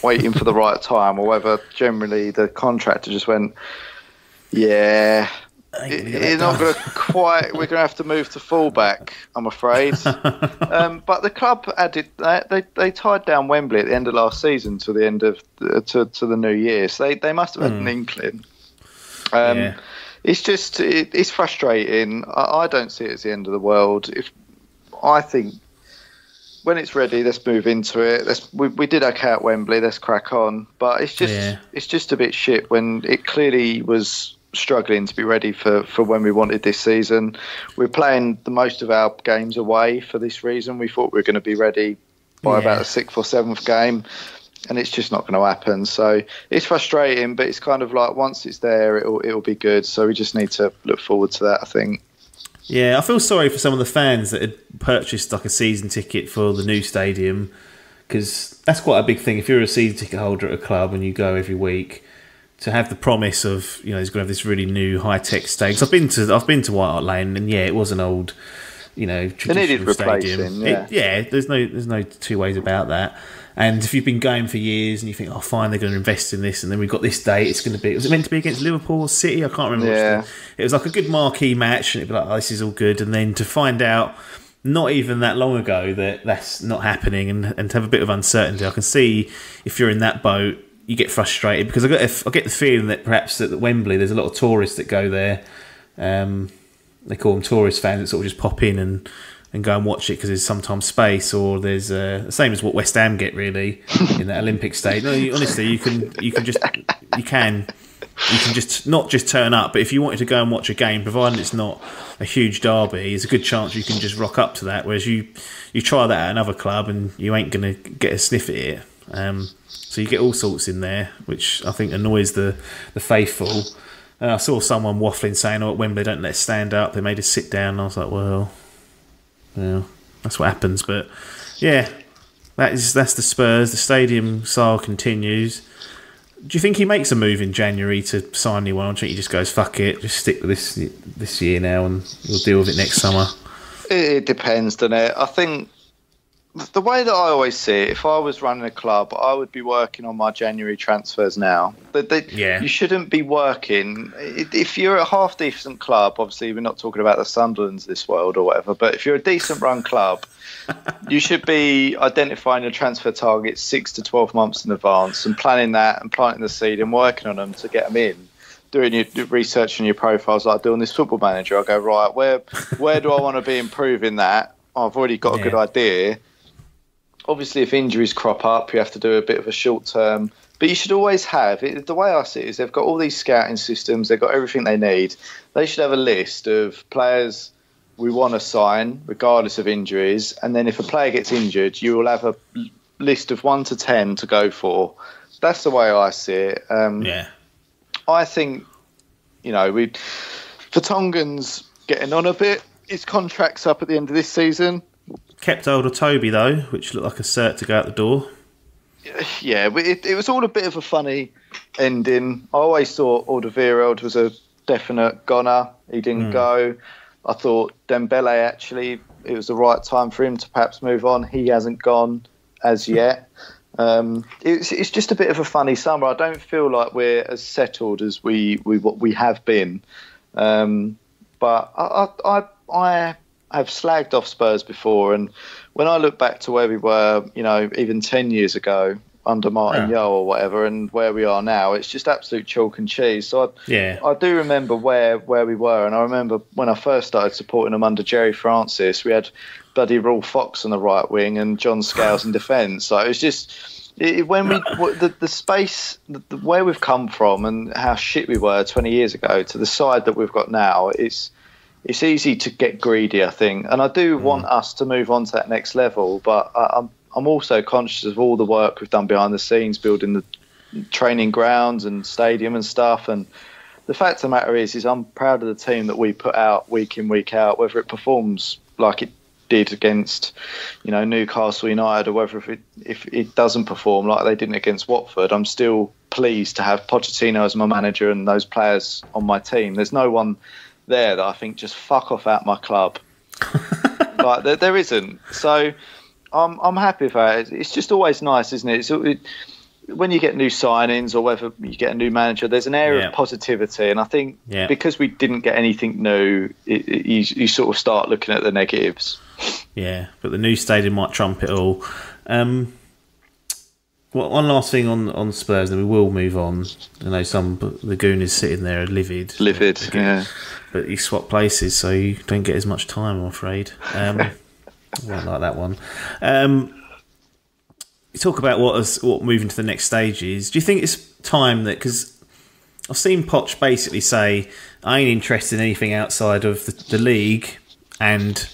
waiting for the right time, or whether generally the contractor just went, it's not going to quite. We're going to have to move to fullback, I'm afraid. But the club added that they tied down Wembley at the end of last season to the end of to the new year. So they must have had an inkling. It's just it's frustrating. I don't see it as the end of the world. I think when it's ready, let's move into it. We did okay at Wembley. Let's crack on. But it's just a bit shit when it clearly was struggling to be ready for when we wanted this season. We're playing the most of our games away for this reason. We thought we were going to be ready by about the 6th or 7th game, and it's just not going to happen. So it's frustrating, but it's kind of like once it's there, it'll be good. So we just need to look forward to that, I think. Yeah, I feel sorry for some of the fans that had purchased like a season ticket for the new stadium, because that's quite a big thing. If you're a season ticket holder at a club and you go every week, to have the promise of, he's going to have this really new high-tech stadium. I've been to White Hart Lane, and it was an old, traditional stadium. There's no two ways about that. And if you've been going for years and you think, oh, fine, they're going to invest in this, and then we've got this date, it's going to be... Was it meant to be against Liverpool or City? I can't remember. Yeah. It was like a good marquee match, and it'd be like, oh, this is all good. And then to find out, not even that long ago, that that's not happening, and to have a bit of uncertainty, I can see if you're in that boat, you get frustrated, because I get the feeling that perhaps at Wembley there's a lot of tourists that go there. They call them tourist fans that sort of just pop in and go and watch it because there's sometimes space, or there's the same as what West Ham get really in that Olympic Stadium. No, honestly, you can just not just turn up, but if you wanted to go and watch a game, provided it's not a huge derby, there's a good chance you can just rock up to that. Whereas you try that at another club and you ain't going to get a sniff at it. So you get all sorts in there, which I think annoys the faithful. I saw someone waffling saying, at Wembley don't let us stand up, they made us sit down. And I was like, well, that's what happens. But yeah, that's the Spurs. The stadium saga continues. Do you think he makes a move in January to sign anyone? Or do you think he just goes, fuck it, just stick with this year now and we'll deal with it next summer? It depends, doesn't it? I think the way that I always see it, if I was running a club, I would be working on my January transfers now. You shouldn't be working. If you're a half-decent club, obviously we're not talking about the Sunderlands this world or whatever, but if you're a decent-run club, you should be identifying your transfer targets 6 to 12 months in advance and planning that and planting the seed and working on them to get them in. Doing your research and your profiles like I do on this Football Manager. I go, right, where do I want to be improving that? I've already got a good idea. Obviously, if injuries crop up, you have to do a bit of a short term. But you should always have, the way I see it is they've got all these scouting systems, they've got everything they need. They should have a list of players we want to sign, regardless of injuries. And then if a player gets injured, you will have a list of 1 to 10 to go for. That's the way I see it. I think, Vertonghen's getting on a bit. His contract's up at the end of this season. Kept hold of Toby, though, which looked like a cert to go out the door. Yeah, it was all a bit of a funny ending. I always thought Alderweireld was a definite goner. He didn't go. I thought Dembele, actually, it was the right time for him to perhaps move on. He hasn't gone as yet. It's just a bit of a funny summer. I don't feel like we're as settled as we have been. But I have slagged off Spurs before, and when I look back to where we were, even 10 years ago under Martin Yeo or whatever, and where we are now, it's just absolute chalk and cheese. So I do remember where we were, and I remember when I first started supporting them under Jerry Francis, we had bloody Raul Fox on the right wing and John Scales in defence. So it was just when the space, where we've come from, and how shit we were 20 years ago to the side that we've got now. It's easy to get greedy, I think, and I do want us to move on to that next level. But I'm also conscious of all the work we've done behind the scenes, building the training grounds and stadium and stuff. And the fact of the matter is I'm proud of the team that we put out week in, week out, whether it performs like it did against, Newcastle United, or whether if it doesn't perform like they didn't against Watford. I'm still pleased to have Pochettino as my manager and those players on my team. There's no one there that I think just fuck off at my club. Like there isn't. So I'm happy with that. It's just always nice, isn't it? When you get new signings or whether you get a new manager, there's an air of positivity, and I think because we didn't get anything new, you sort of start looking at the negatives. Yeah, but the new stadium might trump it all. Well, one last thing on Spurs, then we will move on. I know the goon is sitting there livid. Yeah. But you swap places, so you don't get as much time, I'm afraid. I won't like that one. You talk about what moving to the next stage is. Do you think it's time that, because I've seen Poch basically say, I ain't interested in anything outside of the league and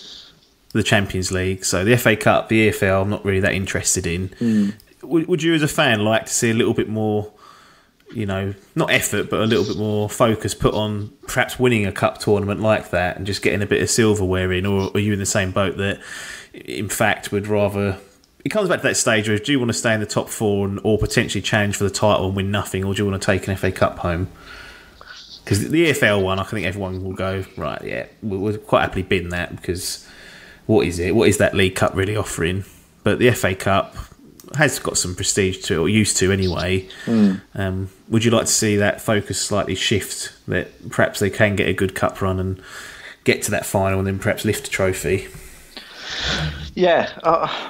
the Champions League. So the FA Cup, the EFL, I'm not really that interested in. Would you as a fan like to see a little bit more, not effort, but a little bit more focus put on perhaps winning a cup tournament like that and just getting a bit of silverware in? Or are you in the same boat that, in fact, would rather... It comes back to that stage where do you want to stay in the top four or potentially challenge for the title and win nothing, or do you want to take an FA Cup home? Because the EFL one, I think everyone will go, right, yeah, we'll quite happily bin that, because what is it? What is that League Cup really offering? But the FA Cup has got some prestige to it, or used to anyway. Would you like to see that focus slightly shift, that perhaps they can get a good cup run and get to that final and then perhaps lift a trophy? Yeah,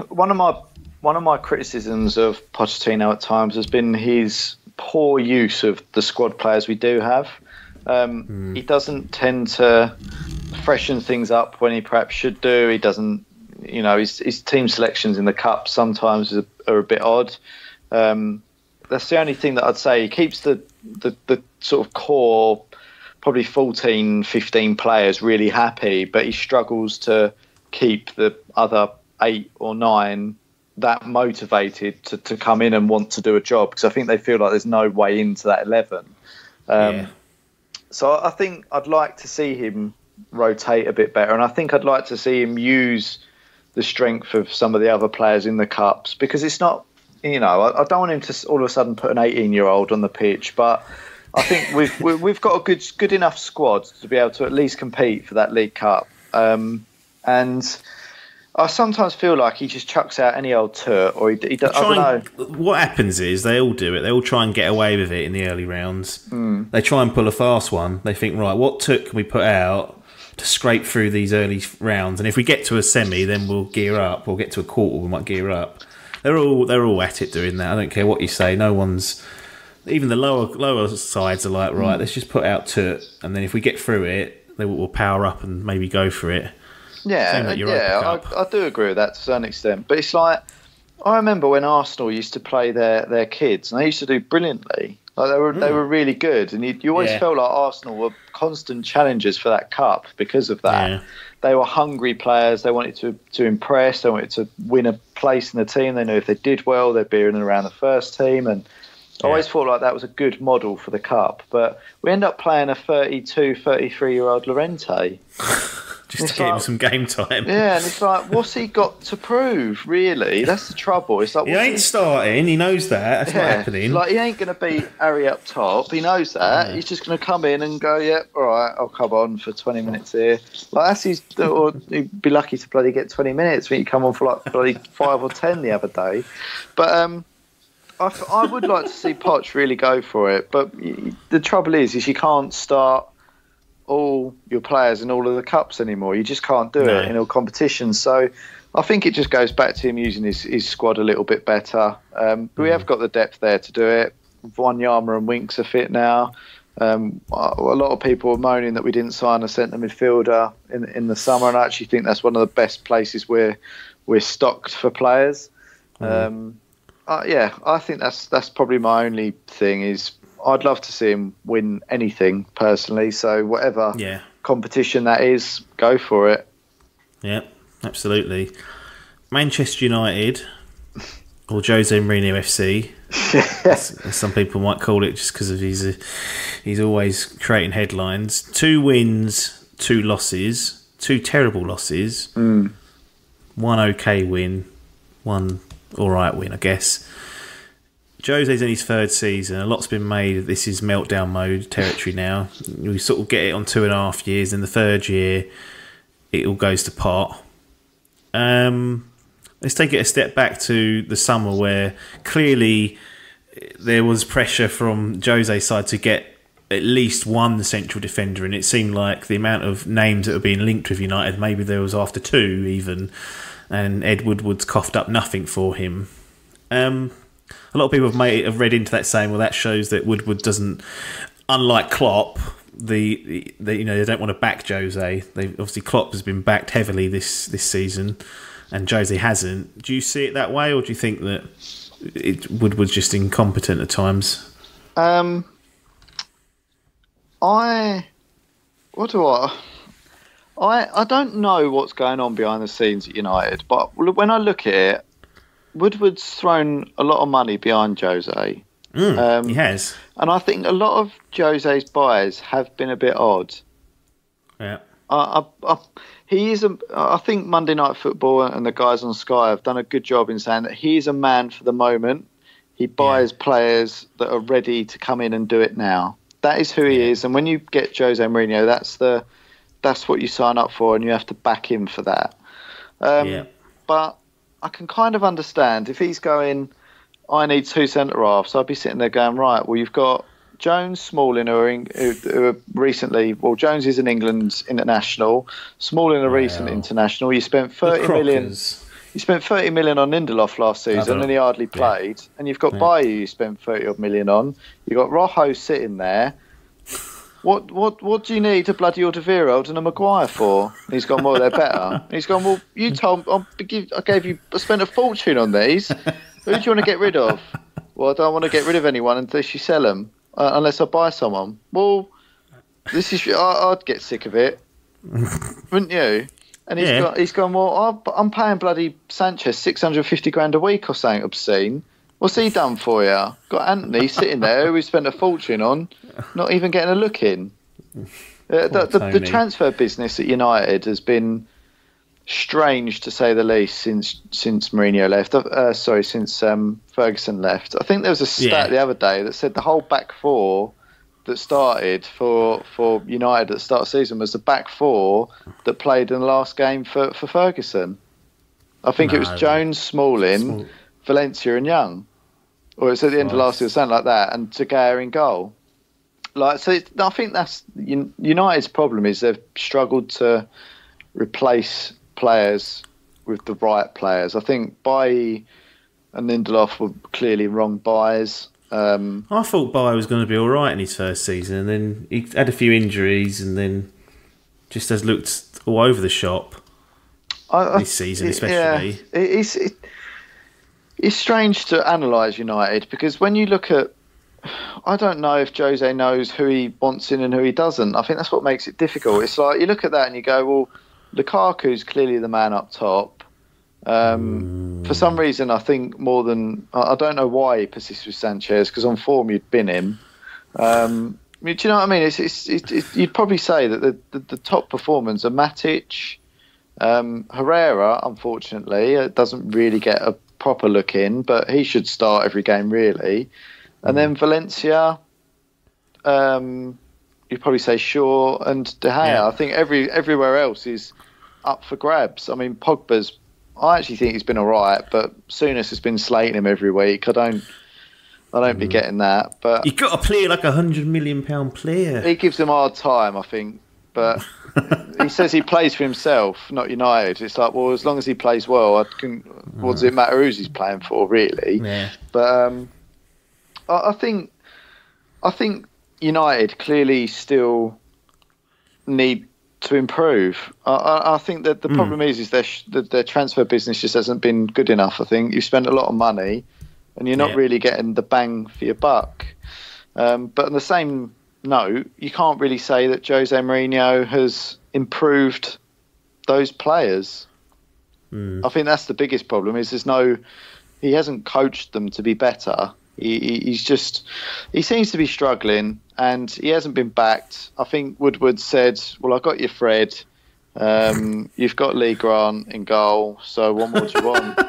one of my criticisms of Pochettino at times has been his poor use of the squad players we do have. He doesn't tend to freshen things up when he perhaps should do. He doesn't, his team selections in the cup sometimes are a bit odd. That's the only thing that I'd say. He keeps the sort of core, probably 14, 15 players really happy, but he struggles to keep the other 8 or 9 that motivated to come in and want to do a job, because I think they feel like there's no way into that 11. So I think I'd like to see him rotate a bit better, and I think I'd like to see him use the strength of some of the other players in the cups, because it's not, I don't want him to all of a sudden put an 18-year-old on the pitch, but I think we've got a good enough squad to be able to at least compete for that League Cup. And I sometimes feel like he just chucks out any old toot, or he does. I don't know. What happens is they all do it. They all try and get away with it in the early rounds. They try and pull a fast one. They think, right, what toot can we put out to scrape through these early rounds? And if we get to a semi, then we'll gear up. Or get to a quarter, we might gear up. They're all at it doing that. I don't care what you say. No one's. Even the lower sides are like, right, let's just put out toot, and then if we get through it, then we'll power up and maybe go for it. Yeah, I do agree with that to a certain extent. But it's like, I remember when Arsenal used to play their kids, and they used to do brilliantly. Like they were really good, and you always felt like Arsenal were constant challengers for that cup because of that. Yeah. They were hungry players. They wanted to impress. They wanted to win a place in the team. They knew if they did well, they'd be in and around the first team. And I always thought like that was a good model for the cup. But we end up playing a 32, 33-year-old Llorente. just to get him some game time. Yeah, and it's like, what's he got to prove, really? That's the trouble. It's like, he ain't starting, he knows that. That's not happening. Like, he ain't going to beat Harry up top. He knows that. He's just going to come in and go, yep, all right, I'll come on for 20 minutes here. Like, or he'd be lucky to bloody get 20 minutes when you come on for like bloody 5 or 10 the other day. But I would like to see Poch really go for it. But the trouble is you can't start all your players in all of the cups anymore. You just can't do it in all competitions. So I think it just goes back to him using his squad a little bit better. But we have got the depth there to do it. Wanyama and Winks are fit now. A lot of people were moaning that we didn't sign a centre midfielder in the summer, and I actually think that's one of the best places where we're stocked for players. I think that's probably my only thing is I'd love to see him win anything personally. So whatever competition that is, go for it. Yeah, absolutely. Manchester United or Jose Mourinho FC, as some people might call it, just because of he's always creating headlines. 2 wins, 2 losses, 2 terrible losses, 1 okay win, 1 all right win, I guess. Jose's in his 3rd season. A lot's been made. This is meltdown mode territory now. We sort of get it on 2.5 years. In the 3rd year, it all goes to pot. Let's take it a step back to the summer where clearly there was pressure from Jose's side to get at least one central defender, and it seemed like the amount of names that were being linked with United, maybe there was after 2 even, and Ed Woodward's coughed up nothing for him. A lot of people have read into that saying, well, that shows that Woodward doesn't, unlike Klopp, they don't want to back Jose. Obviously Klopp has been backed heavily this season, and Jose hasn't. Do you see it that way, or do you think that Woodward's just incompetent at times? I don't know what's going on behind the scenes at United, but when I look at it, Woodward's thrown a lot of money behind Jose. He has. And I think a lot of Jose's buys have been a bit odd. Yeah. I think Monday Night Football and the guys on Sky have done a good job in saying that he's a man for the moment. He buys players that are ready to come in and do it now. That is who he is. And when you get Jose Mourinho, that's what you sign up for, and you have to back him for that. But I can kind of understand if he's going, I need 2 centre-halves. So I'd be sitting there going, right, well, you've got Jones, Smalling, who are recently, well, Jones is an England international, Smalling a recent international. You spent 30 million. You spent 30 million on Lindelof last season, and he hardly played. And you've got Bayu, you spent 30 odd million on. You've got Rojo sitting there. What do you need a bloody Alderweireld and a Maguire for? And he's gone, well, they're better. And he's gone, well, you told me, I spent a fortune on these. Who do you want to get rid of? Well, I don't want to get rid of anyone unless you sell them, unless I buy someone. Well, I'd get sick of it, wouldn't you? And he's gone, well, I'm paying bloody Sanchez 650 grand a week or something obscene. What's he done for you? Got Anthony sitting there who we spent a fortune on, not even getting a look in. The transfer business at United has been strange to say the least since Mourinho left. Since Ferguson left. I think there was a stat the other day that said the whole back four that started for United at the start of the season was the back four that played in the last game for Ferguson. I think it was Jones, Smalling, Valencia and Young, or it's at the end of last year, something like that, and De Gea in goal. I think that's United's problem is they've struggled to replace players with the right players. I think Bailly and Lindelof were clearly wrong buys. I thought Bailly was going to be all right in his first season, and then he had a few injuries, and then just has looked all over the shop this season, especially. Yeah, it's strange to analyse United because when you look at, I don't know if Jose knows who he wants in and who he doesn't. I think that's what makes it difficult. It's like you look at that and you go, well, Lukaku's clearly the man up top. For some reason, I think I don't know why he persists with Sanchez because on form you'd bin him. do you know what I mean? You'd probably say that the top performers are Matic, Herrera. Unfortunately, doesn't really get a proper look in, but he should start every game really. And then Valencia, you'd probably say Shaw and De Gea. Yeah. I think everywhere else is up for grabs. I mean, I actually think he's been all right, but Souness has been slating him every week. I don't be getting that. But you've got to play like £100 million player. He gives him a hard time, I think. But he says he plays for himself, not United. It's like, well, as long as he plays well, what does it matter who he's playing for, really? Yeah. But I think United clearly still need to improve. I think that the problem is their transfer business just hasn't been good enough. I think you've spent a lot of money and you're not really getting the bang for your buck. But on the same note, you can't really say that Jose Mourinho has improved those players. I think that's the biggest problem. He hasn't coached them to be better. He seems to be struggling, and he hasn't been backed. I think Woodward said, "Well, I got you, Fred. You've got Lee Grant in goal. So what more do you want?"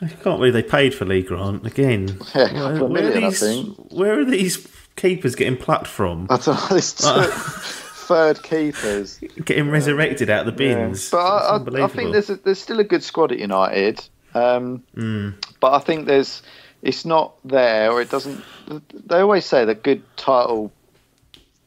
I can't believe they paid for Lee Grant again. Yeah, a couple of million, I think. Where are these keepers getting plucked from? I don't know. This third keepers getting resurrected out of the bins. Yeah. But I think there's still a good squad at United. But I think it's not there, or it doesn't. They always say that good title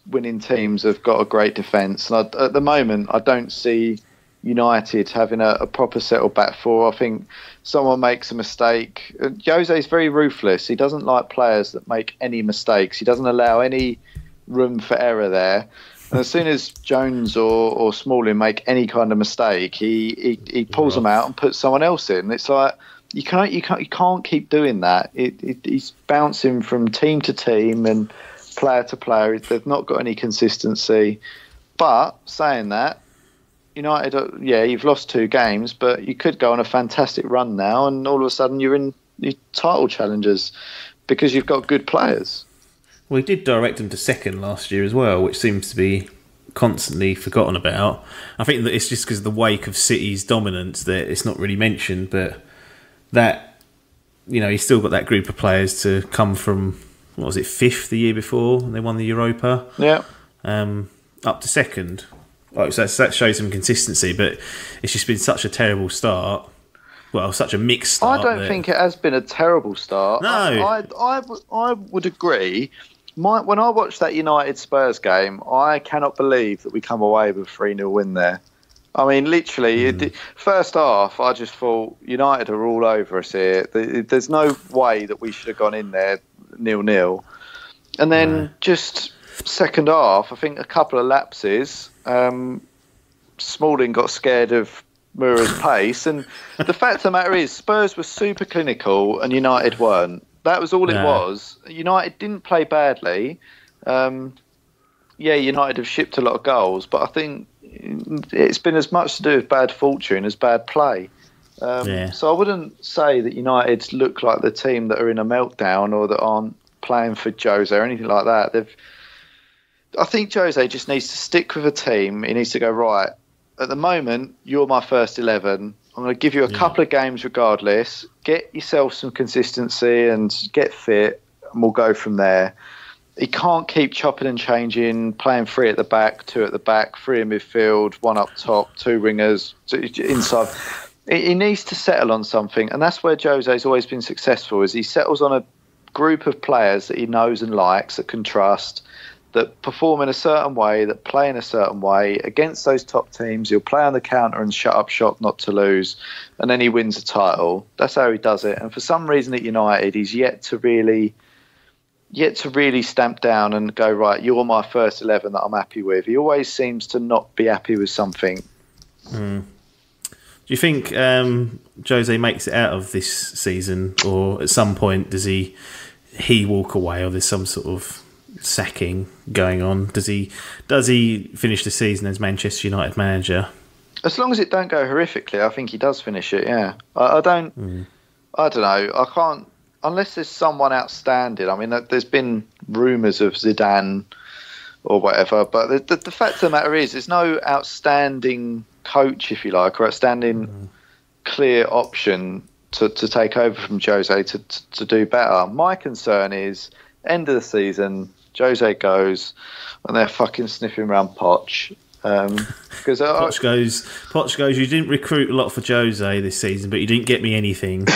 winning teams have got a great defence, and at the moment I don't see United having a proper settled back four. I think someone makes a mistake. Jose is very ruthless. He doesn't like players that make any mistakes. He doesn't allow any room for error there. And as soon as Jones or Smalling make any kind of mistake, he pulls them out and puts someone else in. It's like you can't keep doing that. He's bouncing from team to team and player to player. They've not got any consistency. But saying that, United, you've lost 2 games, but you could go on a fantastic run now, and all of a sudden you're in your title challenges because you've got good players. Well, he did direct them to second last year as well, which seems to be constantly forgotten about. I think that it's just because of the wake of City's dominance that it's not really mentioned, but that, he's still got that group of players to come from, 5th the year before, and they won the Europa? Yeah. Up to second. Oh, so that shows some consistency, but it's just been such a terrible start. Well, such a mixed start. I don't think it has been a terrible start. No. I would agree. When I watched that United Spurs game, I cannot believe that we come away with a 3-0 win there. I mean, literally, first half, I just thought United are all over us here. There's no way that we should have gone in there 0-0. And then just second half, I think a couple of lapses. Smalling got scared of Moura's pace, and the fact of the matter is Spurs were super clinical and United weren't. That was all it was. United didn't play badly. United have shipped a lot of goals, but I think it's been as much to do with bad fortune as bad play. So I wouldn't say that United look like the team that are in a meltdown or that aren't playing for Jose or anything like that. I think Jose just needs to stick with a team. He needs to go, right, at the moment, you're my first 11. I'm going to give you a couple of games regardless. Get yourself some consistency and get fit, and we'll go from there. He can't keep chopping and changing, playing 3 at the back, 2 at the back, 3 in midfield, 1 up top, 2 wingers, inside. He needs to settle on something, and that's where Jose's always been successful, is he settles on a group of players that he knows and likes, that can trust, that perform in a certain way, that play in a certain way. Against those top teams, he'll play on the counter and shut up shop not to lose, and then he wins a title. That's how he does it. And for some reason at United, he's yet to really stamp down and go, right, you're my first 11 that I'm happy with. He always seems to not be happy with something. Do you think Jose makes it out of this season, or at some point does he walk away, or there's some sort of sacking going on? Does he finish the season as Manchester United manager? As long as it don't go horrifically, I think he does finish it. Yeah, I don't know. I can't, unless there's someone outstanding. I mean, there's been rumours of Zidane or whatever. But the fact of the matter is, there's no outstanding coach, if you like, or outstanding clear option to take over from Jose to do better. My concern is, end of the season, Jose goes, and they're fucking sniffing around Poch. Because Poch goes, you didn't recruit a lot for Jose this season, but you didn't get me anything.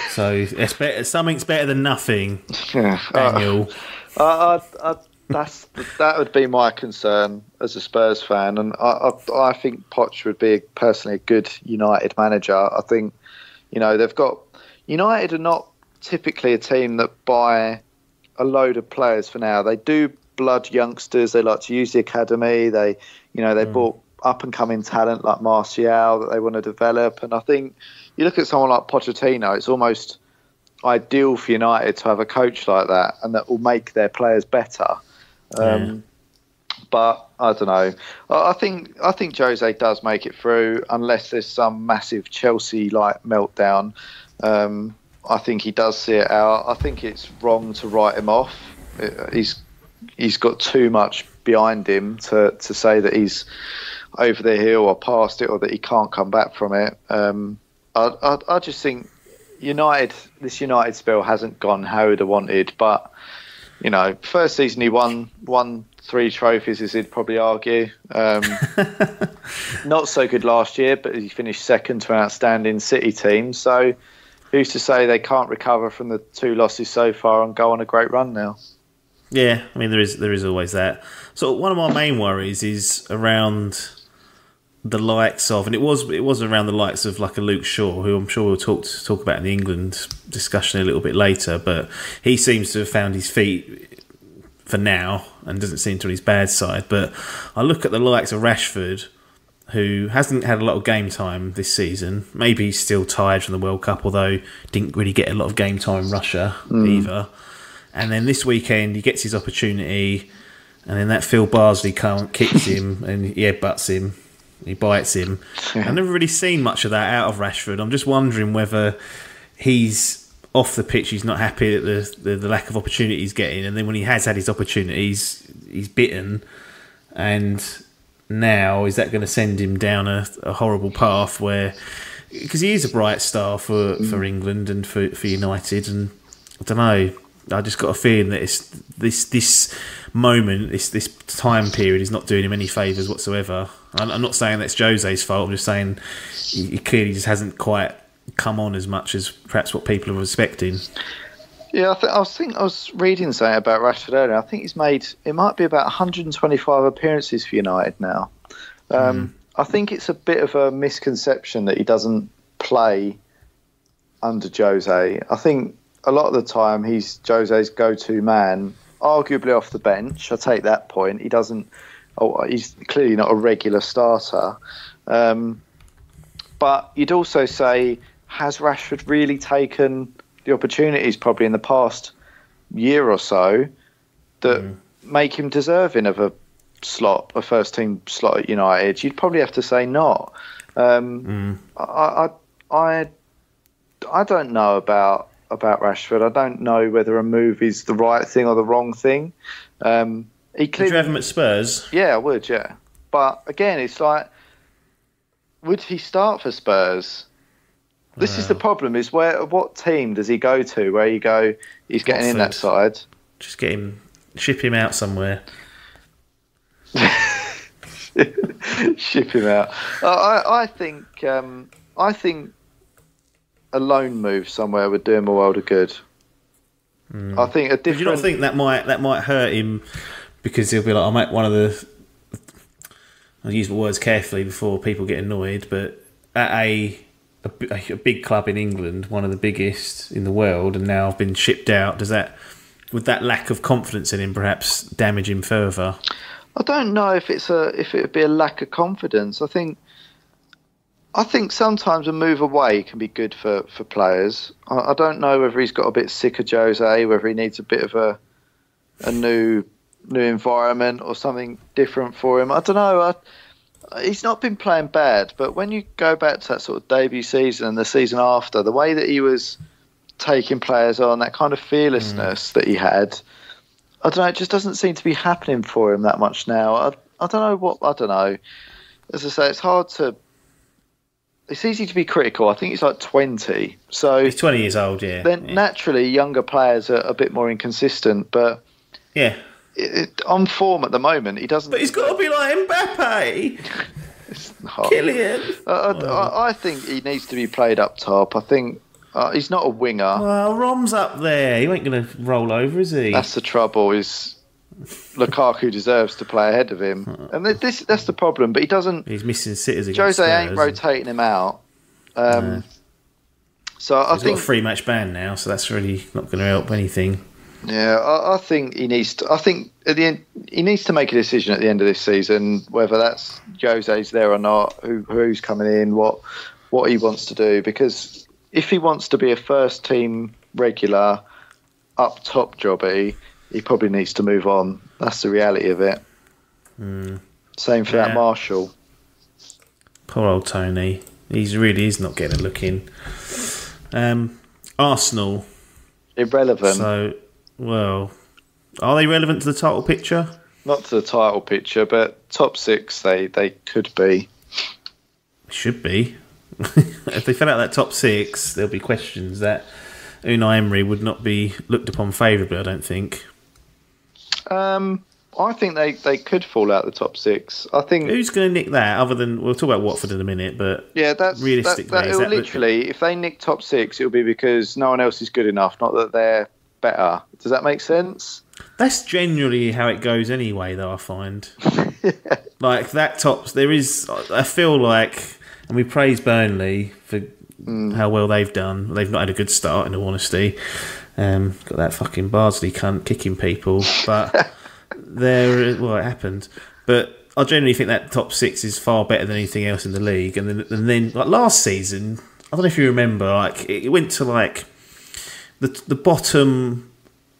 So it's better, something's better than nothing. Daniel. That would be my concern as a Spurs fan, and I think Poch would be personally a good United manager. I think, they've got, United are not typically a team that buy a load of players for now. They do blood youngsters. They like to use the academy. They bought up and coming talent like Martial that they want to develop. And I think you look at someone like Pochettino, it's almost ideal for United to have a coach like that, and that will make their players better. But I don't know. I think Jose does make it through, unless there's some massive Chelsea-like meltdown. I think he does see it out. I think it's wrong to write him off. He's got too much behind him to say that he's over the hill or past it, or that he can't come back from it. I just think this United spell hasn't gone how he'd have wanted. But first season he won 3 trophies, as he'd probably argue. Not so good last year, but he finished second to an outstanding City team. So who's to say they can't recover from the 2 losses so far and go on a great run now? Yeah, I mean there is always that. So one of my main worries is around the likes of, and it was around the likes of like a Luke Shaw, who I'm sure we'll talk about in the England discussion a little bit later. But he seems to have found his feet for now and doesn't seem to be his bad side. But I look at the likes of Rashford, who hasn't had a lot of game time this season. Maybe he's still tired from the World Cup, although didn't really get a lot of game time in Russia either. And then this weekend he gets his opportunity, and then that Phil Barsley kicks him and he headbutts him, he bites him. I've never really seen much of that out of Rashford. I'm just wondering whether he's off the pitch, he's not happy at the lack of opportunity he's getting, and then when he has had his opportunities, he's bitten. And now, is that going to send him down a horrible path where, because he is a bright star for England and for United, and I don't know, I just got a feeling that it's this moment, this time period is not doing him any favours whatsoever. I'm not saying that's Jose's fault. I'm just saying he clearly just hasn't quite come on as much as perhaps what people are expecting. Yeah, I was reading something about Rashford earlier. I think it might be about 125 appearances for United now. I think it's a bit of a misconception that he doesn't play under Jose. I think a lot of the time he's Jose's go-to man, arguably off the bench. I take that point. He's clearly not a regular starter. But you'd also say, has Rashford really taken the opportunities probably in the past year or so that make him deserving of a first-team slot at United? You'd probably have to say not. I don't know about Rashford. I don't know whether a move is the right thing or the wrong thing. Would you have him at Spurs? Yeah, I would, yeah. But again, it's like, would he start for Spurs? This is the problem, is what team does he go to where you go, he's getting in that side? Just ship him out somewhere. Ship him out. I think a loan move somewhere would do him a world of good. I think a different. Do you not think that might hurt him, because he'll be like, I'm at one of the. I'll use the words carefully before people get annoyed, but at a big club in England, one of the biggest in the world, and now I've been shipped out. Would that lack of confidence in him perhaps damage him further? I don't know if it would be a lack of confidence. I think sometimes a move away can be good for players. I don't know whether he's got a bit sick of Jose, whether he needs a bit of a new environment or something different for him. I don't know. He's not been playing bad, but when you go back to that sort of debut season and the season after, the way that he was taking players on, that kind of fearlessness that he had, I don't know. It just doesn't seem to be happening for him that much now. I don't know what. I don't know. As I say, it's hard to. It's easy to be critical. I think he's like 20. So he's 20 years old. Yeah. Then naturally, younger players are a bit more inconsistent. But yeah, on form at the moment, he doesn't. But he's got to be like Mbappe. Killian. I think he needs to be played up top. I think he's not a winger. Well, Rom's up there. He ain't going to roll over, is he? That's the trouble. Is Lukaku deserves to play ahead of him, and that's the problem. But he doesn't. He's missing sitters against Jose Spurs, ain't rotating him out. So I think he's got a 3-match ban now, so that's really not going to help anything. Yeah, I think he needs to. I think at the end he needs to make a decision at the end of this season, whether that's Jose's there or not, who's coming in, what he wants to do. Because if he wants to be a first team regular, up top jobby, he probably needs to move on. That's the reality of it. Same for that Marshall. Poor old Tony. He really is not getting a look in. Arsenal. Irrelevant. So, well, are they relevant to the title picture? Not to the title picture, but top 6 they could be. Should be. If they fell out of that top 6, there'll be questions that Unai Emery would not be looked upon favourably, I don't think. I think they could fall out the top 6. I think who's going to nick that? Other than we'll talk about Watford in a minute, but yeah, that's realistically, literally if they nick top 6, it'll be because no one else is good enough, not that they're better. Does that make sense? That's generally how it goes anyway, though. I find like that tops. There is. I feel like, and we praise Burnley for how well they've done. They've not had a good start, in all honesty. Got that fucking Bardsley cunt kicking people, but. It happened, but I generally think that top 6 is far better than anything else in the league. And then like last season, I don't know if you remember, like it went to like the bottom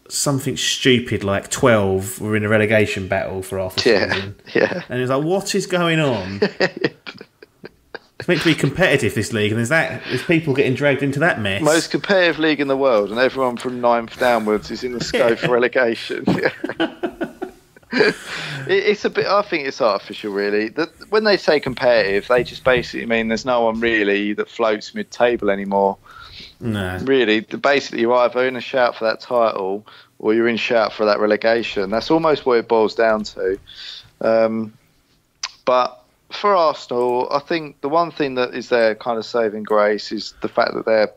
something stupid like 12 were in a relegation battle for half a season. Yeah, and it was like, what is going on? It's meant to be competitive, this league, and there's people getting dragged into that mess. Most competitive league in the world, and everyone from 9th downwards is in the scope for relegation. It's a bit. I think it's artificial, really. When they say competitive, they just basically mean there's no one really that floats mid-table anymore. No, really. Basically, you're either in a shout for that title or you're in shout for that relegation. That's almost what it boils down to. But for Arsenal, I think the one thing that is their kind of saving grace is the fact that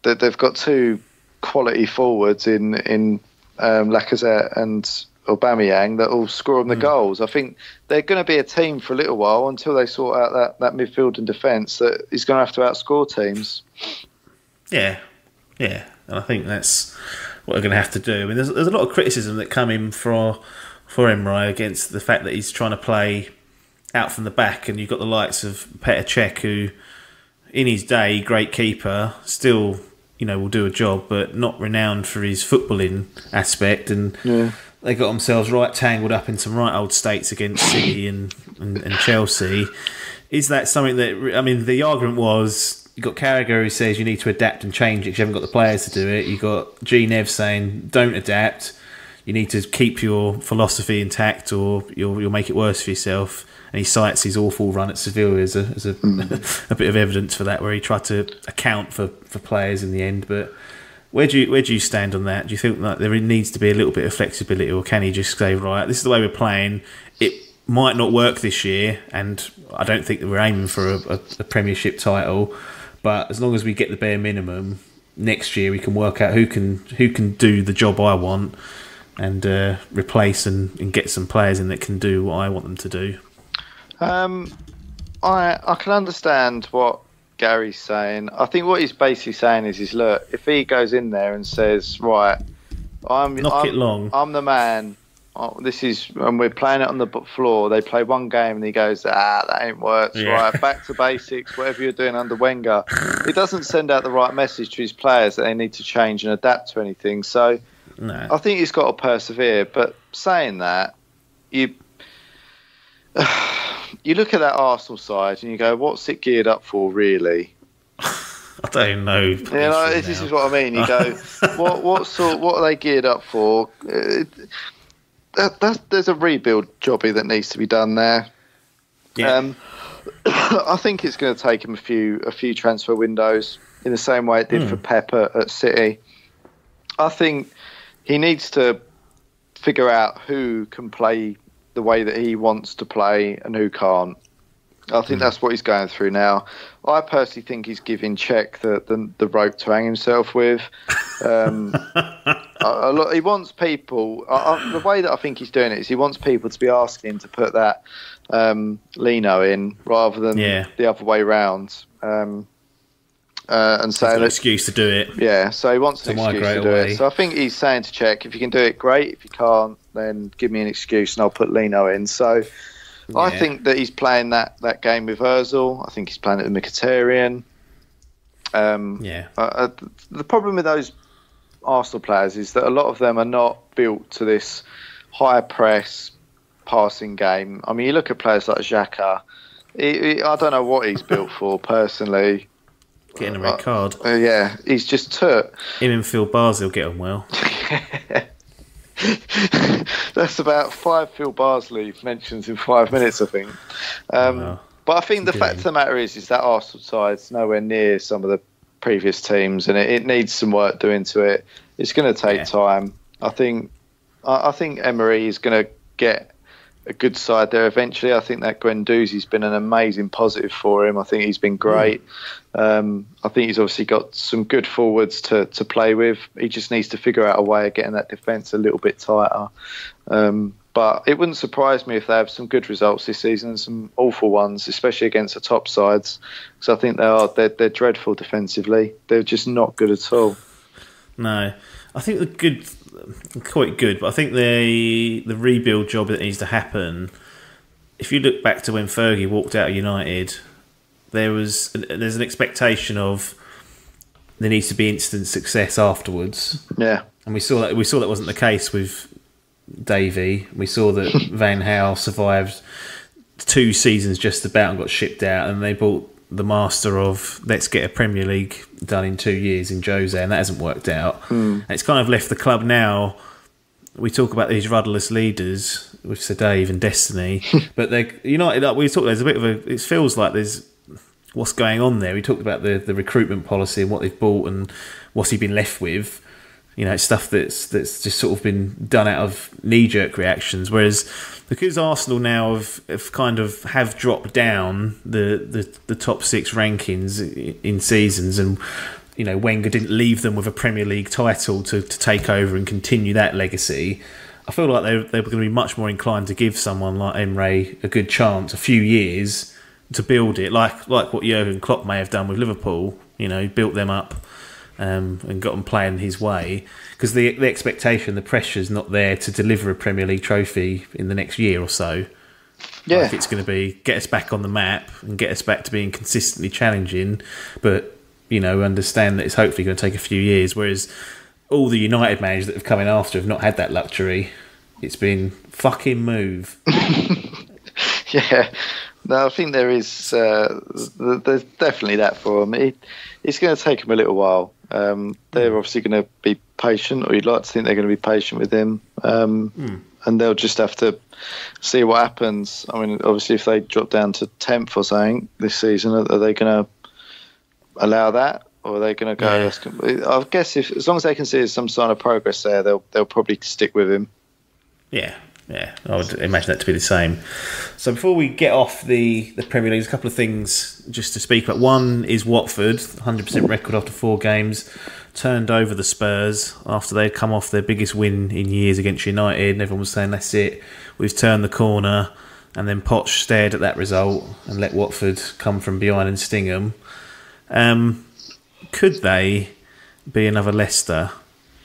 they've got 2 quality forwards in Lacazette and Aubameyang that will score them the goals. I think they're going to be a team for a little while until they sort out that midfield and defence that is going to have to outscore teams. Yeah, and I think that's what they're going to have to do. I mean, there's a lot of criticism that come in for Emre against the fact that he's trying to play out from the back, and you've got the likes of Petr Cech, who, in his day, great keeper, still will do a job, but not renowned for his footballing aspect, and. Yeah. They got themselves right tangled up in some right old states against City and Chelsea. Is that something that... I mean, the argument was... You've got Carragher who says you need to adapt and change it because you haven't got the players to do it. You've got G. Nev saying don't adapt. You need to keep your philosophy intact or you'll make it worse for yourself. And he cites his awful run at Seville as a bit of evidence for that, where he tried to account for players in the end. But... Where do you stand on that? Do you think that there needs to be a little bit of flexibility, or can he just say, right, this is the way we're playing, it might not work this year, and I don't think that we're aiming for a Premiership title, but as long as we get the bare minimum, next year we can work out who can do the job I want and replace and get some players in that can do what I want them to do? I can understand what Gary's saying. I think what he's basically saying is look, if he goes in there and says, right, I'm the man, and we're playing it on the floor, they play one game and he goes, that ain't worked, right, back to basics, whatever you're doing under Wenger. He doesn't send out the right message to his players that they need to change and adapt to anything. So no. I think he's got to persevere. But saying that, you look at that Arsenal side and you go, what's it geared up for, really? I don't know. This is what I mean. You go, what are they geared up for? there's a rebuild jobby that needs to be done there. Yeah. I think it's going to take him a few transfer windows in the same way it did for Pep at City. I think he needs to figure out who can play the way that he wants to play and who can't. I think that's what he's going through now. I personally think he's giving Cech the rope to hang himself with. He wants people. The way that I think he's doing it is he wants people to be asking him to put that Lino in rather than the other way round. And saying an excuse to do it. Yeah, so he wants an excuse to do it. So I think he's saying to Cech, if you can do it, great. If you can't, then give me an excuse and I'll put Lino in. So I think that he's playing that game with Ozil. I think he's playing it with Mkhitaryan. The problem with those Arsenal players is that a lot of them are not built to this high press passing game. I mean, you look at players like Xhaka. I don't know what he's built for personally. Getting a red card. He's just took. Him and Phil Barsley get on well. That's about 5 Phil Barsley mentions in 5 minutes, I think. But I think the fact of the matter is that Arsenal side's nowhere near some of the previous teams, and it needs some work doing to it. It's going to take time. I think Emery is going to get a good side there eventually. I think that Guendouzi's been an amazing positive for him. I think he's been great. I think he's obviously got some good forwards to play with. He just needs to figure out a way of getting that defence a little bit tighter. But it wouldn't surprise me if they have some good results this season and some awful ones, especially against the top sides. Because I think they're dreadful defensively. They're just not good at all. No, I think they're quite good, but I think the rebuild job that needs to happen. If you look back to when Fergie walked out of United, there's an expectation of there needs to be instant success afterwards. Yeah, and we saw that wasn't the case with Davey. We saw that Van Gaal survived 2 seasons just about and got shipped out, and they bought the master of let's get a Premier League done in 2 years in Jose, and that hasn't worked out. And it's kind of left the club now. We talk about these rudderless leaders with Sir Dave and Destiny, but they're United. Like we talk, there's a bit of a. It feels like there's what's going on there. We talked about the recruitment policy and what they've bought and what's he been left with. It's stuff that's just sort of been done out of knee-jerk reactions. Whereas because Arsenal now have dropped down the top 6 rankings in seasons, and Wenger didn't leave them with a Premier League title to take over and continue that legacy. I feel like they were going to be much more inclined to give someone like Emre a good chance, a few years to build it, like what Jurgen Klopp may have done with Liverpool. Built them up. And got them playing his way, because the expectation, the pressure's not there to deliver a Premier League trophy in the next year or so. Yeah, it's going to be get us back on the map and get us back to being consistently challenging, but understand that it's hopefully going to take a few years. Whereas all the United managers that have come in after have not had that luxury. It's been fucking move. Yeah. No, I think there is. There's definitely that for him. It's going to take him a little while. They're obviously going to be patient, or you'd like to think they're going to be patient with him. And they'll just have to see what happens. I mean, obviously, if they drop down to 10th or something this season, are they going to allow that, or are they going to go? Yeah. I guess as long as they can see there's some sign of progress there, they'll probably stick with him. Yeah. Yeah, I would imagine that to be the same. So before we get off the Premier League, there's a couple of things just to speak about. One is Watford, 100% record after 4 games, turned over the Spurs after they'd come off their biggest win in years against United, and everyone was saying, that's it, we've turned the corner. And then Poch stared at that result and let Watford come from behind and sting them. Could they be another Leicester?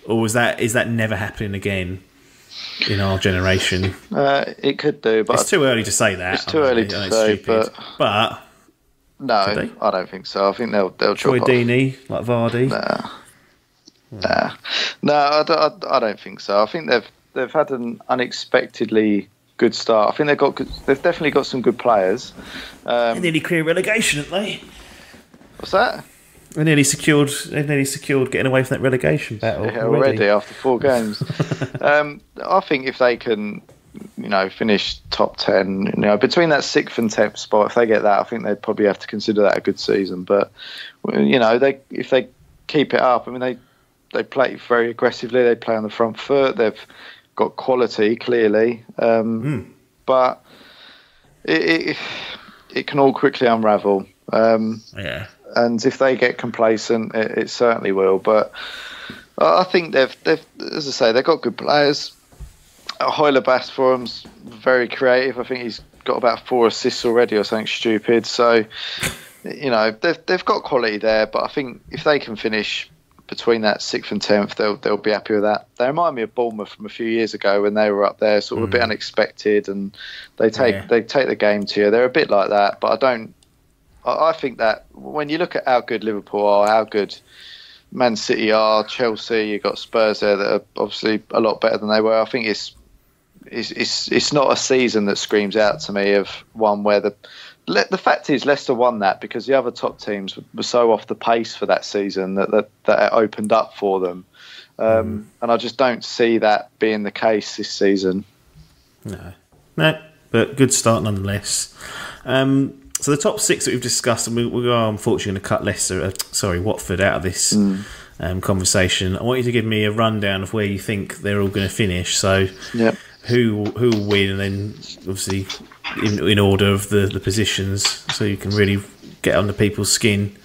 Or is that never happening again? In our generation, it could do, but it's too early to say that. It's too early to say, but no, I don't think so. I think they'll Troy drop Deeney, like Vardy. No, I don't think so. I think they've had an unexpectedly good start. I think they've definitely got some good players. They nearly clear relegation, haven't they? What's that? They've nearly secured getting away from that relegation battle already after 4 games. I think if they can, finish top 10, between that 6th and 10th spot, if they get that, I think they'd probably have to consider that a good season. But if they keep it up, I mean, they play very aggressively. They play on the front foot. They've got quality, clearly, but it can all quickly unravel. And if they get complacent, it certainly will. But I think they've, as I say, they've got good players. Hoyle Basforum's very creative. I think he's got about 4 assists already or something stupid. So, they've got quality there. But I think if they can finish between that 6th and 10th, they'll be happy with that. They remind me of Bournemouth from a few years ago when they were up there, sort of a bit unexpected, and they take the game to you. They're a bit like that, but I think that when you look at how good Liverpool are, how good Man City are, Chelsea, you've got Spurs there that are obviously a lot better than they were. I think it's not a season that screams out to me of one where the fact is Leicester won that because the other top teams were so off the pace for that season that it opened up for them. And I just don't see that being the case this season. No, but good start nonetheless. So the top 6 that we've discussed, and we are unfortunately going to cut Watford out of this conversation. I want you to give me a rundown of where you think they're all going to finish. So who will win, and then obviously in order of the positions, so you can really get under people's skin.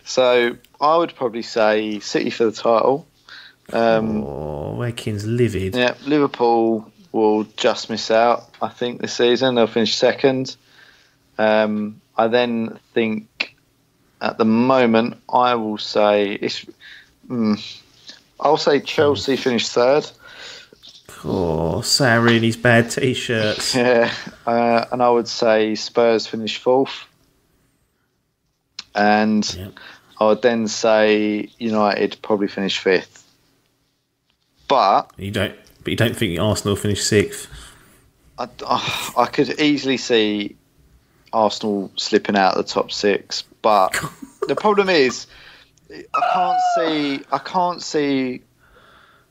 So I would probably say City for the title. Watkins livid. Yeah, Liverpool will just miss out, I think, this season. They'll finish 2nd. I then think at the moment I will say I'll say Chelsea finish 3rd. Sarri in his bad t-shirts. Yeah, and I would say Spurs finish 4th. And I would then say United probably finish 5th. But you don't think Arsenal finish 6th? I could easily see Arsenal slipping out of the top 6, but the problem is I can't see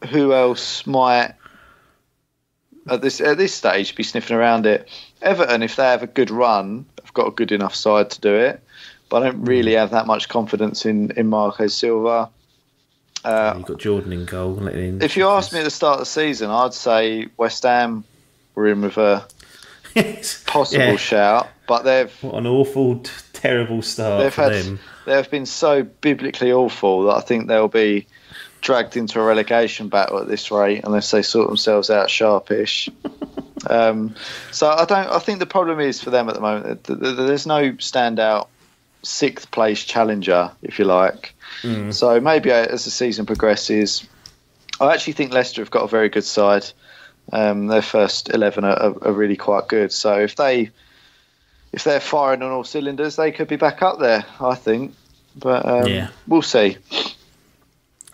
who else might at this stage be sniffing around it. Everton, if they have a good run, have got a good enough side to do it, but I don't really have that much confidence in Marco Silva. You've got Jordan in goal. If you asked me at the start of the season, I'd say West Ham were in with a possible shout, but what an awful, terrible start for them. They've been so biblically awful that I think they'll be dragged into a relegation battle at this rate unless they sort themselves out sharpish. So I think the problem is for them at the moment that there's no standout 6th place challenger, if you like. So maybe as the season progresses, I actually think Leicester have got a very good side. Their first 11 are really quite good. So if they're firing on all cylinders, they could be back up there, I think. But we'll see.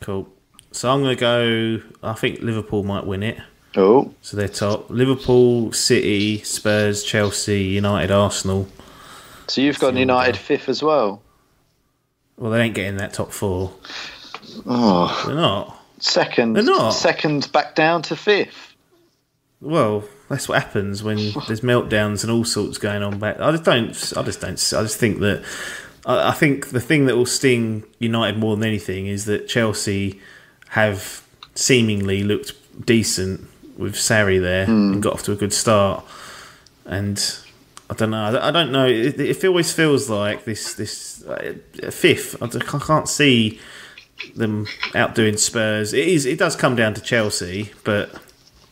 Cool. So I'm going to go. I think Liverpool might win it. Oh, so they're top. Liverpool, City, Spurs, Chelsea, United, Arsenal. So you've got United 5th as well. Well, they ain't getting that top 4. Oh, they're not. Second. They're not. Second back down to 5th. Well, that's what happens when there's meltdowns and all sorts going on back. I just think that I think the thing that will sting United more than anything is that Chelsea have seemingly looked decent with Sarri there and got off to a good start. And I don't know. It always feels like this 5th. I can't see them outdoing Spurs. It does come down to Chelsea, but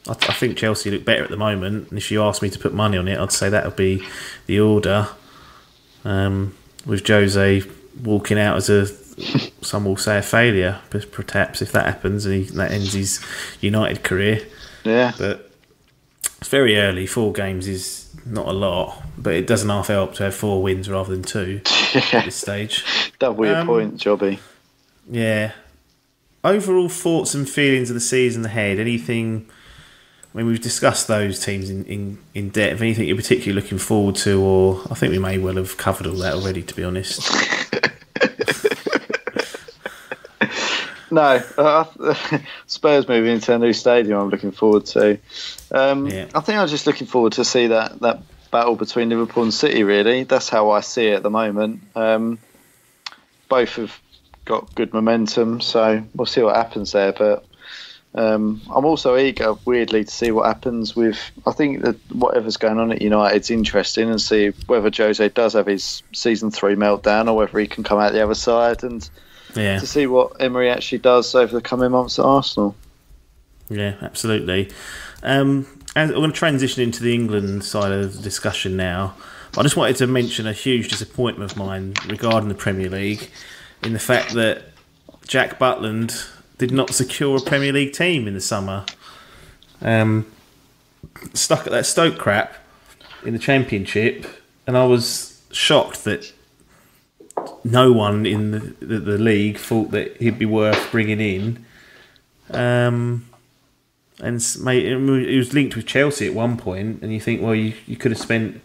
I think Chelsea look better at the moment. And if you asked me to put money on it, I'd say that would be the order. With Jose walking out as some will say a failure, perhaps if that happens and that ends his United career. Yeah. But it's very early. 4 games is not a lot, but it doesn't half help to have 4 wins rather than 2 at this stage. Double your point, Jobby. Yeah. Overall thoughts and feelings of the season ahead. Anything? I mean, we've discussed those teams in depth. Anything you're particularly looking forward to, or I think we may well have covered all that already, to be honest. No, Spurs moving into a new stadium. I'm looking forward to. I think I'm just looking forward to see that battle between Liverpool and City. Really, that's how I see it at the moment. Both have got good momentum, so we'll see what happens there. But I'm also eager, weirdly, to see what happens with. I think that whatever's going on at United's interesting, and see whether Jose does have his season 3 meltdown or whether he can come out the other side, and to see what Emery actually does over the coming months at Arsenal. Yeah, absolutely. And I'm going to transition into the England side of the discussion now. I just wanted to mention a huge disappointment of mine regarding the Premier League, in the fact that Jack Butland did not secure a Premier League team in the summer. Stuck at that Stoke crap in the Championship, and I was shocked that no one in the league thought that he'd be worth bringing in. And he was linked with Chelsea at one point, and you think, well, you could have spent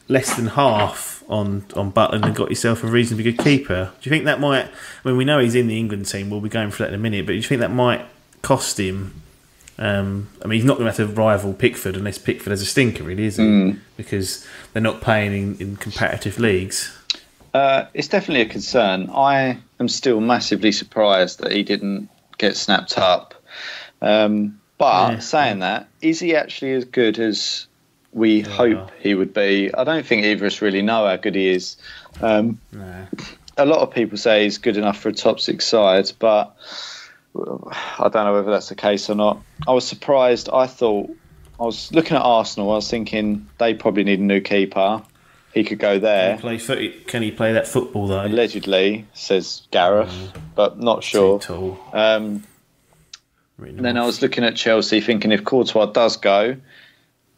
less than half on Butland and got yourself a reasonably good keeper. Do you think that might... I mean, we know he's in the England team, we'll be going through that in a minute, but do you think that might cost him? I mean, he's not going to have to rival Pickford unless Pickford has a stinker, really, is he? Because they're not playing in competitive leagues. It's definitely a concern. I am still massively surprised that he didn't get snapped up. Saying that, is he actually as good as we hope he would be? I don't think either of us really know how good he is. A lot of people say he's good enough for a top 6 side, but I don't know whether that's the case or not. I was surprised. I was looking at Arsenal, I was thinking they probably need a new keeper. He could go there. Can he play that football, though? Allegedly, says Gareth, but not sure. Really then I was looking at Chelsea, thinking if Courtois does go,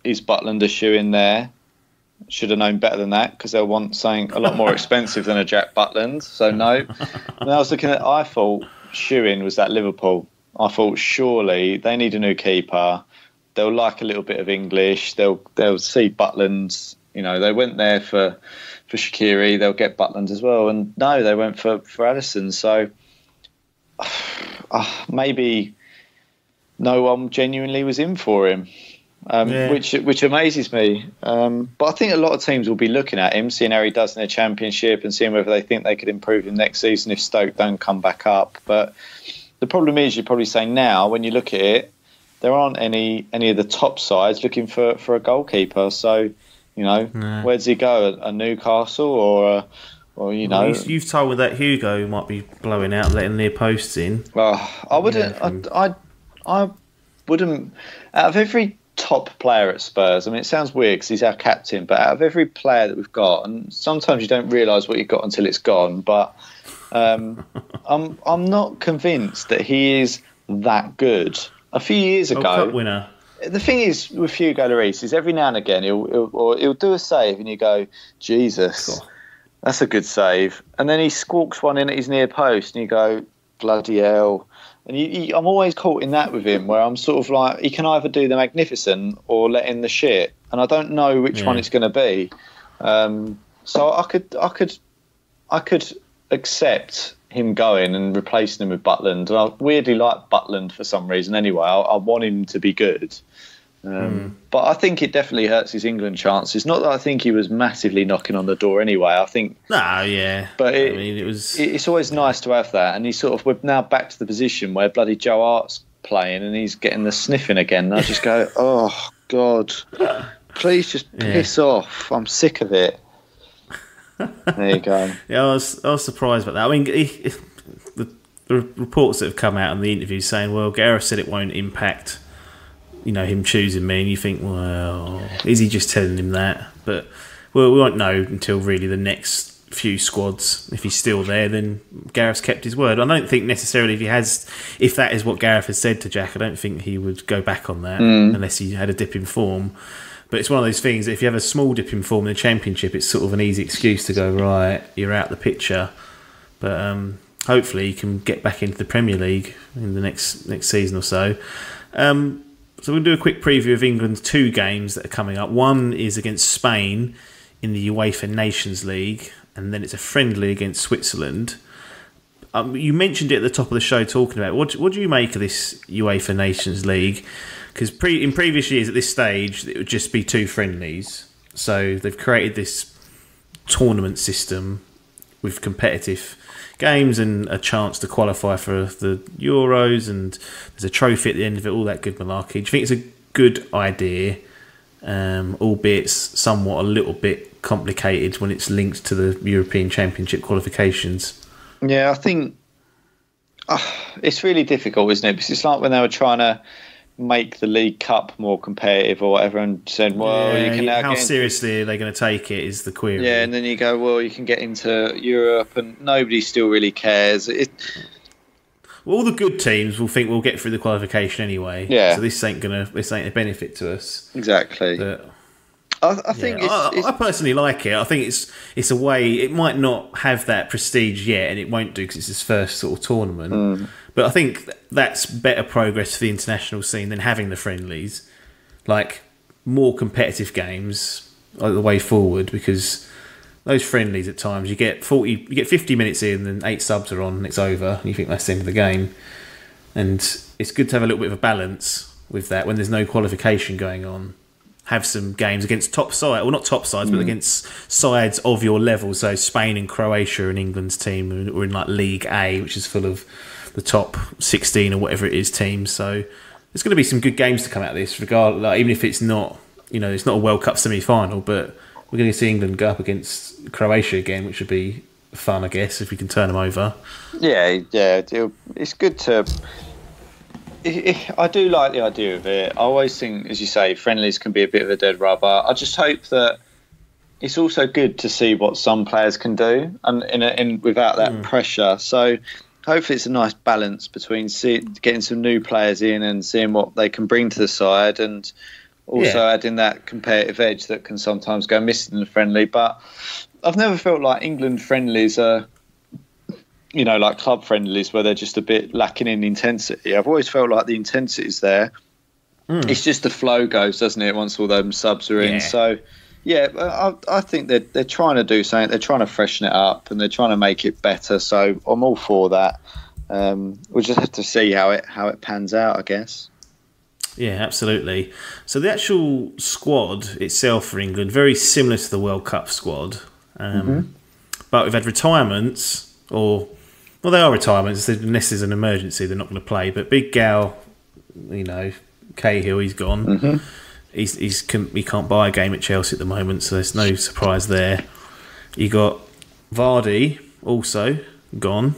is Butland a shoe in there? Should have known better than that, because they'll want something a lot more expensive than a Jack Butland. So no. And I was looking at. I thought shoe in was that Liverpool. I thought surely they need a new keeper. They'll like a little bit of English. They'll see Butland. They went there for Shaqiri. They'll get Butland as well. And no, they went for Alisson. So maybe no one genuinely was in for him, which amazes me. But I think a lot of teams will be looking at him, seeing how he does in the Championship and seeing whether they think they could improve him next season if Stoke don't come back up. But the problem is, you're probably saying now, when you look at it, there aren't any of the top sides looking for a goalkeeper. So, where does he go? A Newcastle or you've told me that Hugo might be blowing out, letting near posts in. I wouldn't. I wouldn't. Out of every top player at Spurs, I mean, it sounds weird because he's our captain, but out of every player that we've got, and sometimes you don't realise what you've got until it's gone. But I'm not convinced that he is that good. A few years ago, Cup winner. The thing is with Hugo Lloris is every now and again he'll do a save and you go, Jesus, that's a good save, and then he squawks one in at his near post and you go, bloody hell. And I'm always caught in that with him, where I'm sort of like, he can either do the magnificent or let in the shit, and I don't know which one it's going to be. So I could accept him going and replacing him with Butland, and I weirdly like Butland for some reason. Anyway, I want him to be good, but I think it definitely hurts his England chances. Not that I think he was massively knocking on the door anyway. I think but it's always nice to have that, and we're now back to the position where bloody Joe Hart's playing and he's getting the sniffing again, and I just go, oh God, please just piss off, I'm sick of it. There you go. I was surprised about that. I mean, the reports that have come out in the interview saying, well, Gareth said it won't impact him choosing me, and you think, well, is he just telling him that? But we won't know until really the next few squads. If he's still there, then Gareth's kept his word. I don't think necessarily if that is what Gareth has said to Jack, I don't think he would go back on that unless he had a dip in form. But it's one of those things that if you have a small dip in form in the Championship, it's sort of an easy excuse to go, right, you're out the picture. But hopefully you can get back into the Premier League in the next season or so. So we'll do a quick preview of England's 2 games that are coming up. One is against Spain in the UEFA Nations League, and then it's a friendly against Switzerland. You mentioned it at the top of the show talking about what do you make of this UEFA Nations League? Because in previous years at this stage it would just be 2 friendlies. So they've created this tournament system with competitive games and a chance to qualify for the Euros, and there's a trophy at the end of it, all that good malarkey. Do you think it's a good idea, albeit somewhat a little bit complicated when it's linked to the European Championship qualifications? Yeah, I think it's really difficult, isn't it? Because it's like when they were trying to make the League Cup more competitive or whatever, and said, well, you can now how seriously are they going to take it is the query. Yeah, and then you go, well, you can get into Europe, and nobody still really cares. Well, all the good teams will think we'll get through the qualification anyway. Yeah. So this ain't a benefit to us. Exactly. But, I think I personally like it. I think it's a way. It might not have that prestige yet, and it won't do because it's its first sort of tournament. But I think that's better progress for the international scene than having the friendlies. Like, more competitive games are the way forward, because those friendlies at times you get 50 minutes in, and 8 subs are on, and it's over, and you think that's the end of the game. And it's good to have a little bit of a balance with that when there's no qualification going on. Have some games against top side, well, not top sides, but against sides of your level. So Spain and Croatia and England's team are in like League A, which is full of the top 16 or whatever it is teams. So there's going to be some good games to come out of this, regardless. Like, even if it's not, it's not a World Cup semi-final, but we're going to see England go up against Croatia again, which would be fun, I guess, if we can turn them over. Yeah, it's good to. I do like the idea of it. I always think, as you say, friendlies can be a bit of a dead rubber. I just hope that it's also good to see what some players can do, and without that pressure. So hopefully it's a nice balance between getting some new players in and seeing what they can bring to the side, and also adding that competitive edge that can sometimes go missing in a friendly. But I've never felt like England friendlies are, like club friendlies where they're just a bit lacking in intensity. I've always felt like the intensity's there. It's just the flow goes, doesn't it, once all those subs are in. Yeah. So, I think they're trying to do something. They're trying to freshen it up, and they're trying to make it better. So I'm all for that. We'll just have to see how it pans out, I guess. Yeah, absolutely. So the actual squad itself for England, very similar to the World Cup squad. But we've had retirements, well, they are retirements. Unless there's an emergency, they're not going to play. But Big Gal, Cahill, he's gone. He can't buy a game at Chelsea at the moment, so there's no surprise there. You got Vardy also gone.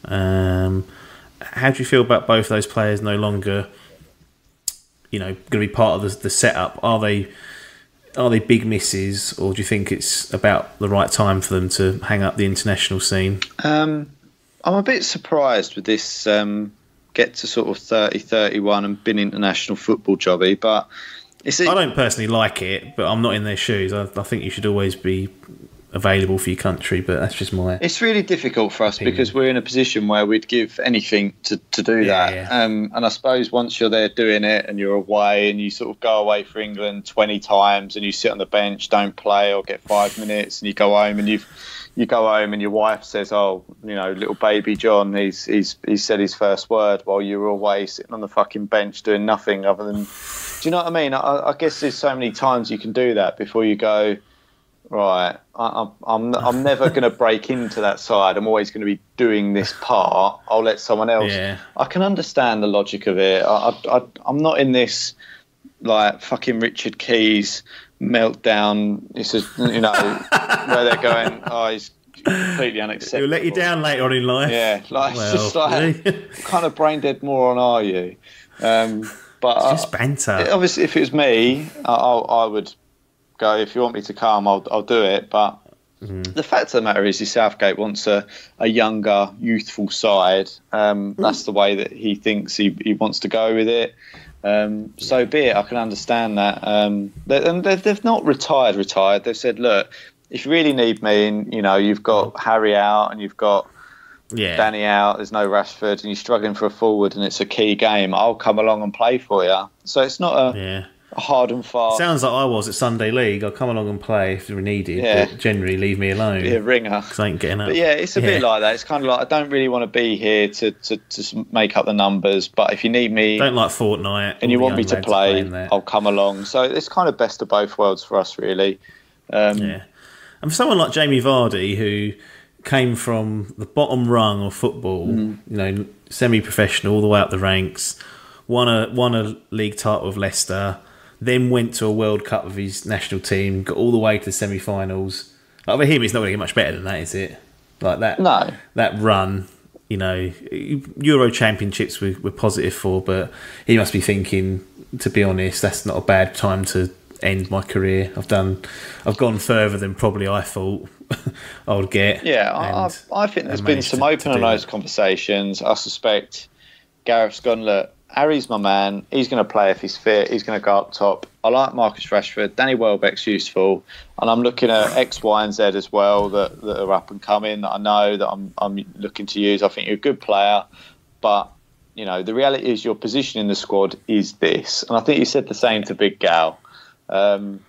How do you feel about both those players no longer, going to be part of the setup? Are they big misses, or do you think it's about the right time for them to hang up the international scene? I'm a bit surprised with this get to sort of 30, 31 and been international football jobby, but I don't personally like it, but I'm not in their shoes. I think you should always be available for your country, but that's just my... It's really difficult for us opinion. Because we're in a position where we'd give anything to do that. Yeah. And I suppose once you're there doing it and you're away and you sort of go away for England 20 times and you sit on the bench, don't play or get 5 minutes, and you go home and you go home and your wife says, oh, little baby John, he said his first word while you were away sitting on the fucking bench doing nothing other than... Do you know what I mean? I guess there's so many times you can do that before you go... Right, I'm never going to break into that side. I'm always going to be doing this part. I'll let someone else. Yeah. I can understand the logic of it. I'm not in this like fucking Richard Keys meltdown. It's just, where they're going, oh, he's completely unacceptable. He'll let you down later on in life. Yeah, it's just like, what kind of brain dead moron are you? But it's just banter. Obviously, if it was me, I would go, if you want me to come, I'll do it. But the fact of the matter is Southgate wants a younger, youthful side. That's the way that he thinks he wants to go with it. So be it. I can understand that. And they've not retired. They've said, look, if you really need me, and you've got Harry out and you've got Danny out, there's no Rashford, and you're struggling for a forward and it's a key game, I'll come along and play for you. So it's not hard and fast. Sounds like I was at Sunday League. I'll come along and play if you're needed, but generally leave me alone. Be a ringer. Because I ain't getting up. But yeah, it's a bit like that. It's kind of like, I don't really want to be here to make up the numbers, but if you need me... Don't like Fortnite. And you want me to play, I'll come along. So it's kind of best of both worlds for us, really. And for someone like Jamie Vardy, who came from the bottom rung of football, semi-professional all the way up the ranks, won a league title with Leicester, then went to a World Cup with his national team, got all the way to the semi-finals. Like, for him, it's not going to get much better than that, is it? Like that. No. That run, Euro Championships we're positive for, but he must be thinking, to be honest, that's not a bad time to end my career. I've gone further than probably I thought I would get. Yeah, I think there's been some open and honest conversations. I suspect Gareth's gone, look, Harry's my man. He's going to play if he's fit. He's going to go up top. I like Marcus Rashford. Danny Welbeck's useful. And I'm looking at X, Y and Z as well that are up and coming, that I know that I'm looking to use. I think you're a good player. But, the reality is your position in the squad is this. And I think he said the same to Big Gal. And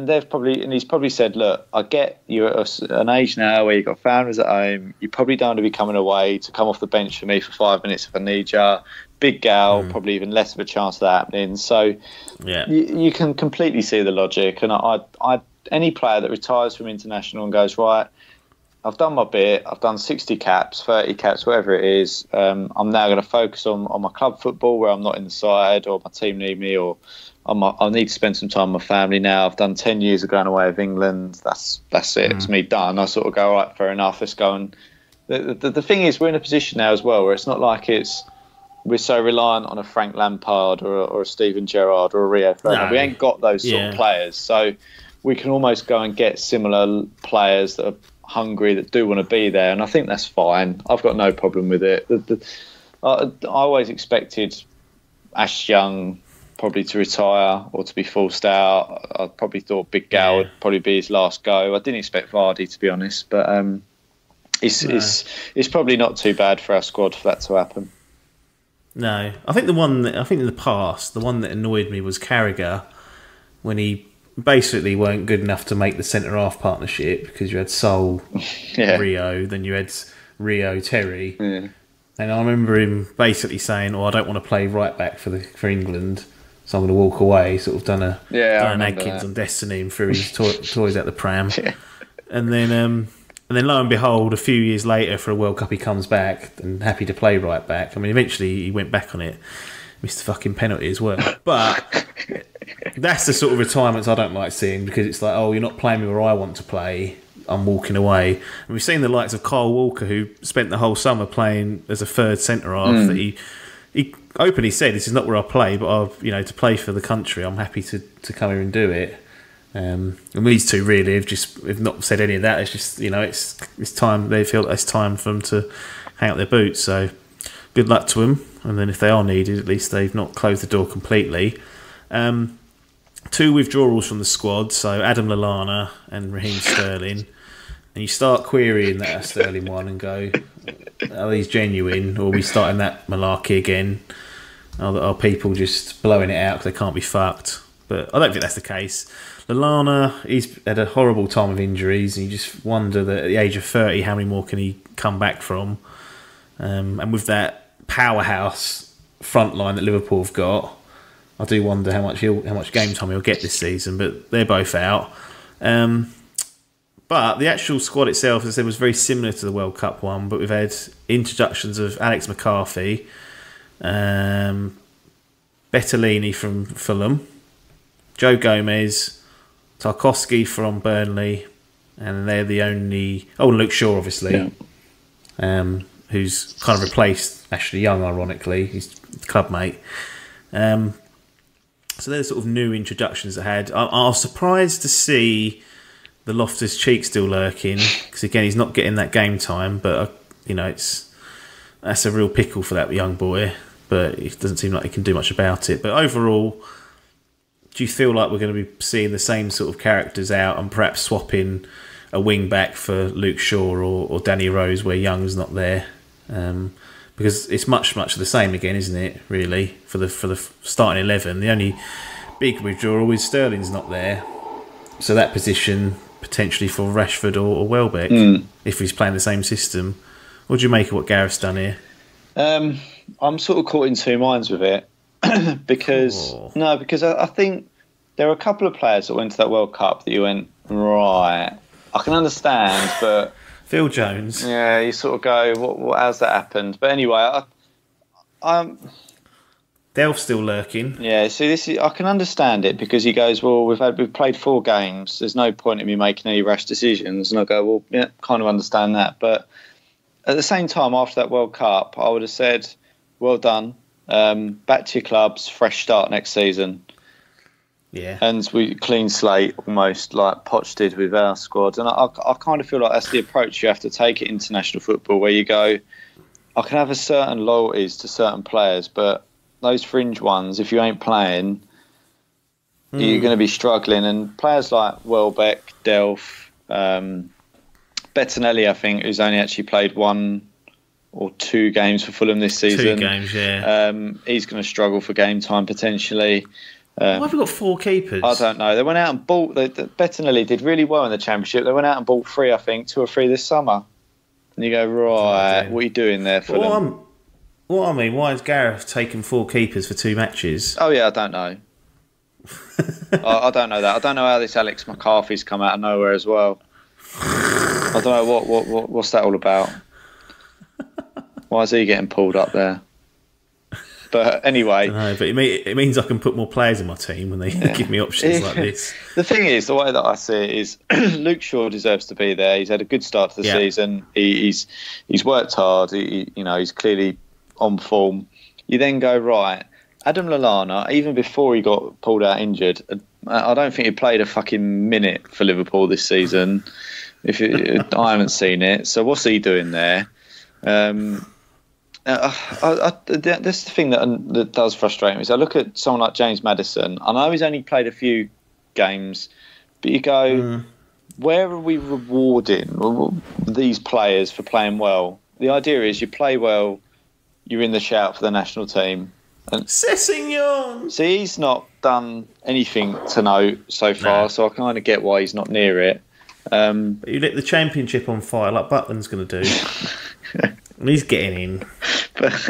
he's probably said, look, I get you're at an age now where you've got families at home. You probably don't want to be coming away to come off the bench for me for 5 minutes if I need you. Big Gal, probably even less of a chance of that happening. So you can completely see the logic. And I any player that retires from international and goes, right, I've done my bit. I've done 60 caps, 30 caps, whatever it is. I'm now going to focus on my club football where I'm not in the side or my team need me or I need to spend some time with my family now. I've done 10 years of going away with England. That's it. It's me done. I sort of go, all right, fair enough. Let's go. And the thing is, we're in a position now as well where it's not like we're so reliant on a Frank Lampard or a Steven Gerrard or a Rio Ferdinand. No. We ain't got those sort of players. So we can almost go and get similar players that are hungry, that do want to be there. And I think that's fine. I've got no problem with it. I always expected Ash Young probably to retire or to be forced out. I probably thought Big Gal would probably be his last go. I didn't expect Vardy, to be honest. But it's probably not too bad for our squad for that to happen. No, I think in the past, the one that annoyed me was Carragher, when he basically weren't good enough to make the centre half partnership because you had Sol, Rio, then you had Rio, Terry, and I remember him basically saying, "Oh, I don't want to play right back for England, so I'm going to walk away." Sort of done an Adkins on Destiny and threw his toys out the pram, and then lo and behold, a few years later for a World Cup, he comes back and happy to play right back. I mean, eventually he went back on it, missed the fucking penalty as well. But that's the sort of retirements I don't like seeing, because it's like, oh, you're not playing me where I want to play, I'm walking away. And we've seen the likes of Kyle Walker, who spent the whole summer playing as a third centre half. That he openly said, "This is not where I play, but to play for the country, I'm happy to come here and do it." And these two really have not said any of that. It's just it's time. They feel that it's time for them to hang up their boots. So good luck to them. And then if they are needed, at least they've not closed the door completely. 2 withdrawals from the squad. So Adam Lallana and Raheem Sterling. And you start querying that Sterling one and go, are these genuine, or are we starting that malarkey again? Are people just blowing it out because they can't be fucked? But I don't think that's the case. Lallana, he's had a horrible time of injuries, and you just wonder that at the age of 30, how many more can he come back from? And with that powerhouse front line that Liverpool have got, I do wonder how much game time he'll get this season. But they're both out. But the actual squad itself, as I said, was very similar to the World Cup one. But we've had introductions of Alex McCarthy, Bettelini from Fulham, Joe Gomez, Tarkowski from Burnley, and they're the only... Oh, and Luke Shaw, obviously, who's kind of replaced Ashley Young, ironically. He's club mate. So they're the sort of new introductions that had. I was surprised to see the Loftus-Cheek still lurking, because again, he's not getting that game time, but that's a real pickle for that young boy, but it doesn't seem like he can do much about it. But overall, do you feel like we're going to be seeing the same sort of characters out and perhaps swapping a wing back for Luke Shaw or Danny Rose where Young's not there? Because it's much the same again, isn't it? Really, for the starting 11, the only big withdrawal is Sterling's not there. So that position potentially for Rashford or Welbeck, if he's playing the same system. What do you make of what Gareth's done here? I'm sort of caught in two minds with it because I think there are a couple of players that went to that World Cup that you went, right, I can understand, but Phil Jones. Yeah, you sort of go, what how's that happened? But anyway, I'm Delph's still lurking. Yeah, see, I can understand it because he goes, well, we've played 4 games. There's no point in me making any rash decisions, and I go, well, yeah, kind of understand that. But at the same time, after that World Cup, I would have said, well done, back to your clubs, fresh start next season. Yeah, and we clean slate almost like Poch did with our squad, and I kind of feel like that's the approach you have to take at international football, where you go, I can have a certain loyalties to certain players, but those fringe ones, if you ain't playing, you're going to be struggling. And players like Welbeck, Delph, Bettinelli, I think, who's only actually played 1 or 2 games for Fulham this season. 2 games, yeah. He's going to struggle for game time potentially. Why have we got 4 keepers? I don't know. They went out and bought. Bettinelli did really well in the Championship. They went out and bought 3, I think, 2 or 3 this summer. And you go, right, what are you doing there, Fulham? What I mean, why has Gareth taken 4 keepers for 2 matches? Oh, yeah, I don't know. I don't know that. I don't know how this Alex McCarthy's come out of nowhere as well. I don't know what's that all about. Why is he getting pulled up there? But anyway, but it means I can put more players in my team when they give me options like this. The thing is, the way that I see it is, Luke Shaw deserves to be there. He's had a good start to the season. He's worked hard. He's clearly on form. You then go, right, Adam Lallana, even before he got pulled out injured, I don't think he played a fucking minute for Liverpool this season. I haven't seen it. So what's he doing there? That's the thing that does frustrate me. So I look at someone like James Maddison. I know he's only played a few games, but you go, where are we rewarding these players for playing well? The idea is you play well, you're in the shout for the national team. And Sessignon! See, he's not done anything to note so far, so I kind of get why he's not near it. But you lit the Championship on fire like Butland's going to do. And he's getting in. But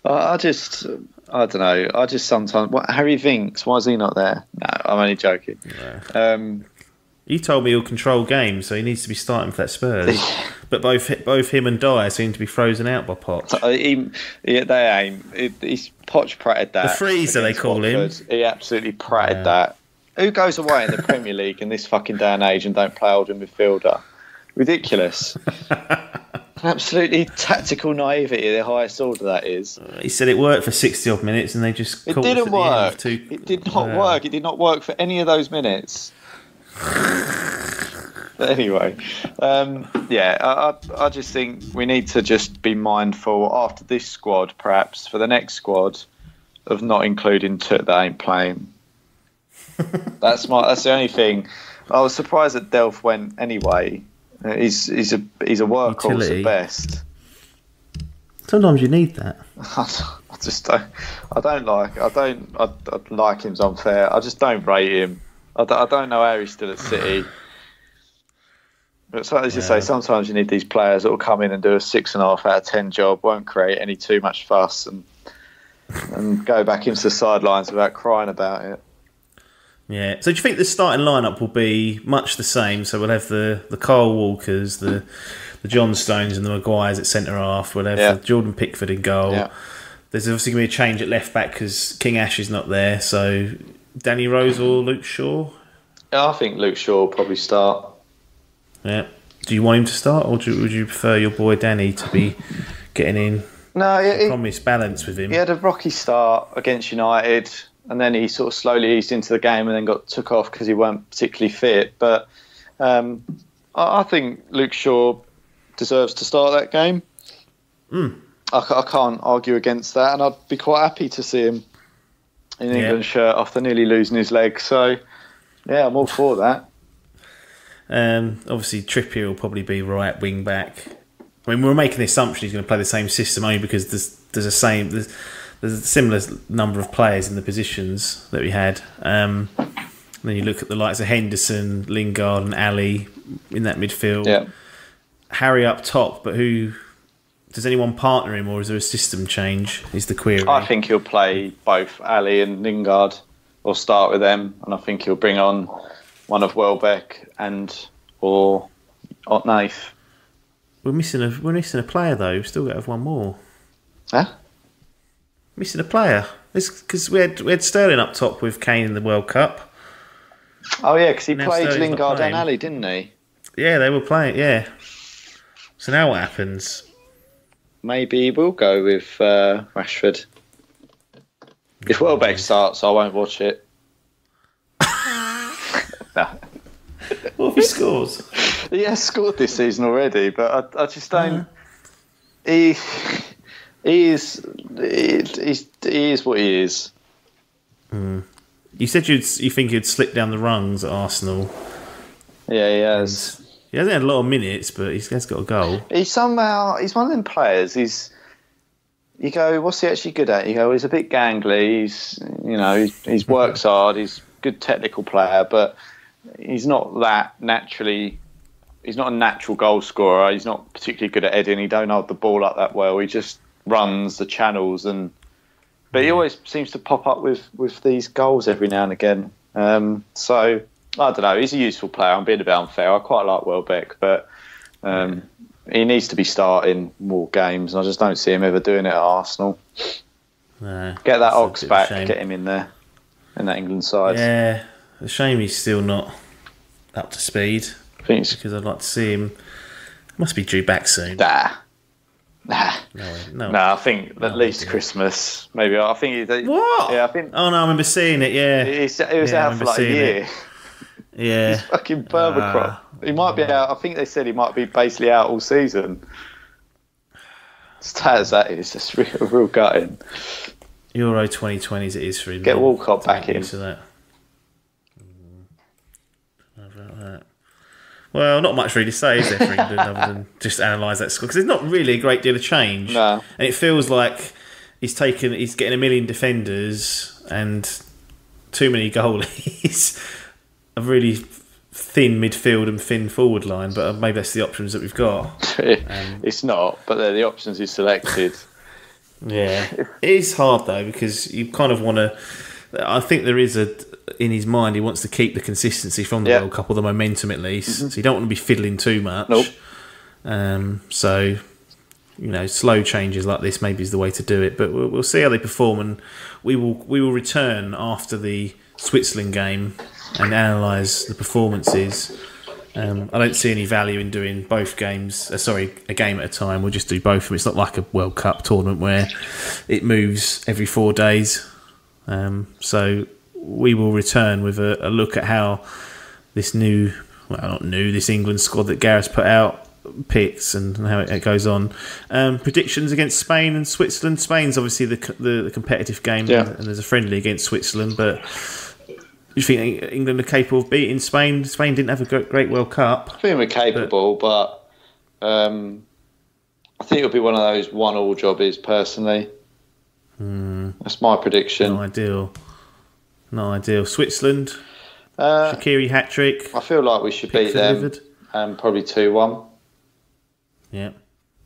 I don't know. I just sometimes... Harry Vinks, why is he not there? No, I'm only joking. No. You told me he'll control games, so he needs to be starting for that Spurs. But both him and Dyer seem to be frozen out by Poch. He's Poch pratted that. The freezer, they call him. He absolutely pratted that. Who goes away in the Premier League in this fucking day and age and don't play holding midfielder? Ridiculous. Absolutely tactical naivety, the highest order that is. He said it worked for 60 odd minutes and they just It didn't work. It did not work. It did not work for any of those minutes. But anyway, I just think we need to just be mindful after this squad, perhaps for the next squad, of not including Tut that ain't playing. That's the only thing. I was surprised that Delph went anyway. He's a workhorse at best. Sometimes you need that. I like him's unfair. I just don't rate him. I don't know how he's still at City. But so, as you say, sometimes you need these players that will come in and do a 6.5 out of 10 job, won't create any too much fuss, and go back into the sidelines without crying about it. Yeah. So do you think the starting lineup will be much the same? So we'll have the Kyle Walkers, the John Stones, and the Maguires at centre half. We'll have Jordan Pickford in goal. Yeah. There's obviously going to be a change at left back because King Ash is not there. So Danny Rose or Luke Shaw? Yeah, I think Luke Shaw will probably start. Yeah. Do you want him to start, or would you prefer your boy Danny to be getting in? No, promise balance with him. He had a rocky start against United, and then he sort of slowly eased into the game, and then took off because he weren't particularly fit. But I think Luke Shaw deserves to start that game. I can't argue against that, and I'd be quite happy to see him in England shirt after nearly losing his leg. So, yeah, I'm all for that. Obviously, Trippier will probably be right wing back. I mean, we're making the assumption he's going to play the same system only because there's there's a similar number of players in the positions that we had. Then you look at the likes of Henderson, Lingard, and Ali in that midfield. Yeah. Harry up top, but who does anyone partner him, or is there a system change? Is the query. I think he'll play both Ali and Lingard, or start with them, and I think he'll bring on one of Welbeck or Nath. We're missing a player though. We've still got to have one more. Huh? Missing a player. Because we had Sterling up top with Kane in the World Cup. Oh yeah, because he Now played Sterling's not Lingard playing. and Ali, didn't he? Yeah, they were playing. Yeah. So now what happens? Maybe he will go with Rashford. If Welbeck starts, I won't watch it. No. What if he scores? He has scored this season already, but I just don't. He is what he is. You said you think he'd slip down the rungs at Arsenal. Yeah, he has. He hasn't had a lot of minutes, but he has got a goal. He's one of them players. You go, what's he actually good at? You go, he's a bit gangly. He works hard. He's a good technical player, but he's not that naturally. He's not a natural goal scorer. He's not particularly good at heading. He don't hold the ball up that well. He just runs the channels, but he always seems to pop up with these goals every now and again. So I don't know. He's a useful player. I'm being a bit unfair. I quite like Welbeck, but he needs to be starting more games, and I just don't see him ever doing it at Arsenal. No, Get that Ox back. shame. Get him in there in that England side. Yeah, a shame he's still not up to speed. I think it's Because I'd like to see him. Must be due back soon. Nah. No. I think at least Christmas. Maybe. I think What? Yeah, I think. Oh no, I remember seeing it. Yeah, He was Yeah, I out for remember like a seeing year. it. Yeah. He's fucking Berbatov. He might be out. I think they said he might be basically out all season. Sad as that is, it's real gutting. Euro 2020 as it is for him. Get man. Walcott back Make in. use of that. How about that? Well, not much really to say, is there, for England, other than just analyse that score? Because there's not really a great deal of change. No. And it feels like he's getting a million defenders and too many goalies. A really thin midfield and thin forward line, but maybe that's the options that we've got. It's not, but they're the options he's selected. Yeah, it is hard though, because you kind of want to. I think there is in his mind he wants to keep the consistency from the World Cup, or the momentum at least. So you don't want to be fiddling too much. Nope. So slow changes like this maybe is the way to do it. But we'll see how they perform, and we will return after the Switzerland game and analyse the performances. I don't see any value in doing both games. A game at a time. We'll just do both of them. It's not like a World Cup tournament where it moves every 4 days. So we will return with a look at how this this England squad that Gareth put out picks and how it goes on. Predictions against Spain and Switzerland. Spain's obviously the competitive game, and there's a friendly against Switzerland, but you think England are capable of beating Spain? Spain didn't have a great World Cup. I think we're capable, but I think it'll be one of those 1-1 jobbies, personally. That's my prediction. Not ideal. Switzerland, Shaqiri hat-trick. I feel like we should beat them. Probably 2-1. Yeah.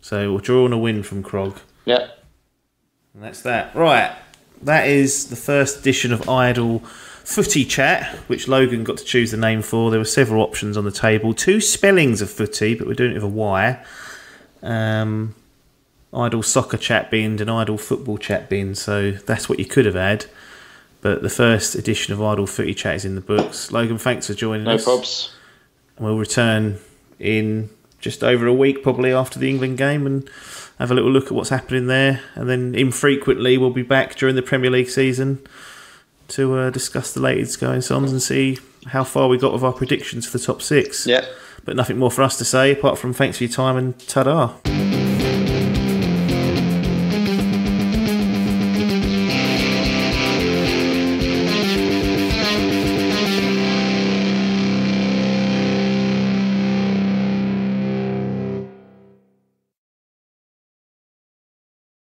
So we'll draw on a win from Krog. Yeah. And that's that. Right. That is the first edition of Idle Footy Chat, which Logan got to choose the name for. There were several options on the table. 2 spellings of footy, but we're doing it with a Y. Idle Soccer Chat binned and Idle Football Chat binned, so that's what you could have had. But the first edition of Idle Footy Chat is in the books. Logan, thanks for joining us. No probs. And we'll return in just over a week, probably after the England game, and have a little look at what's happening there. And then infrequently we'll be back during the Premier League season to discuss the latest goings-ons and see how far we got with our predictions for the top 6. Yeah. But nothing more for us to say, apart from thanks for your time and ta-da.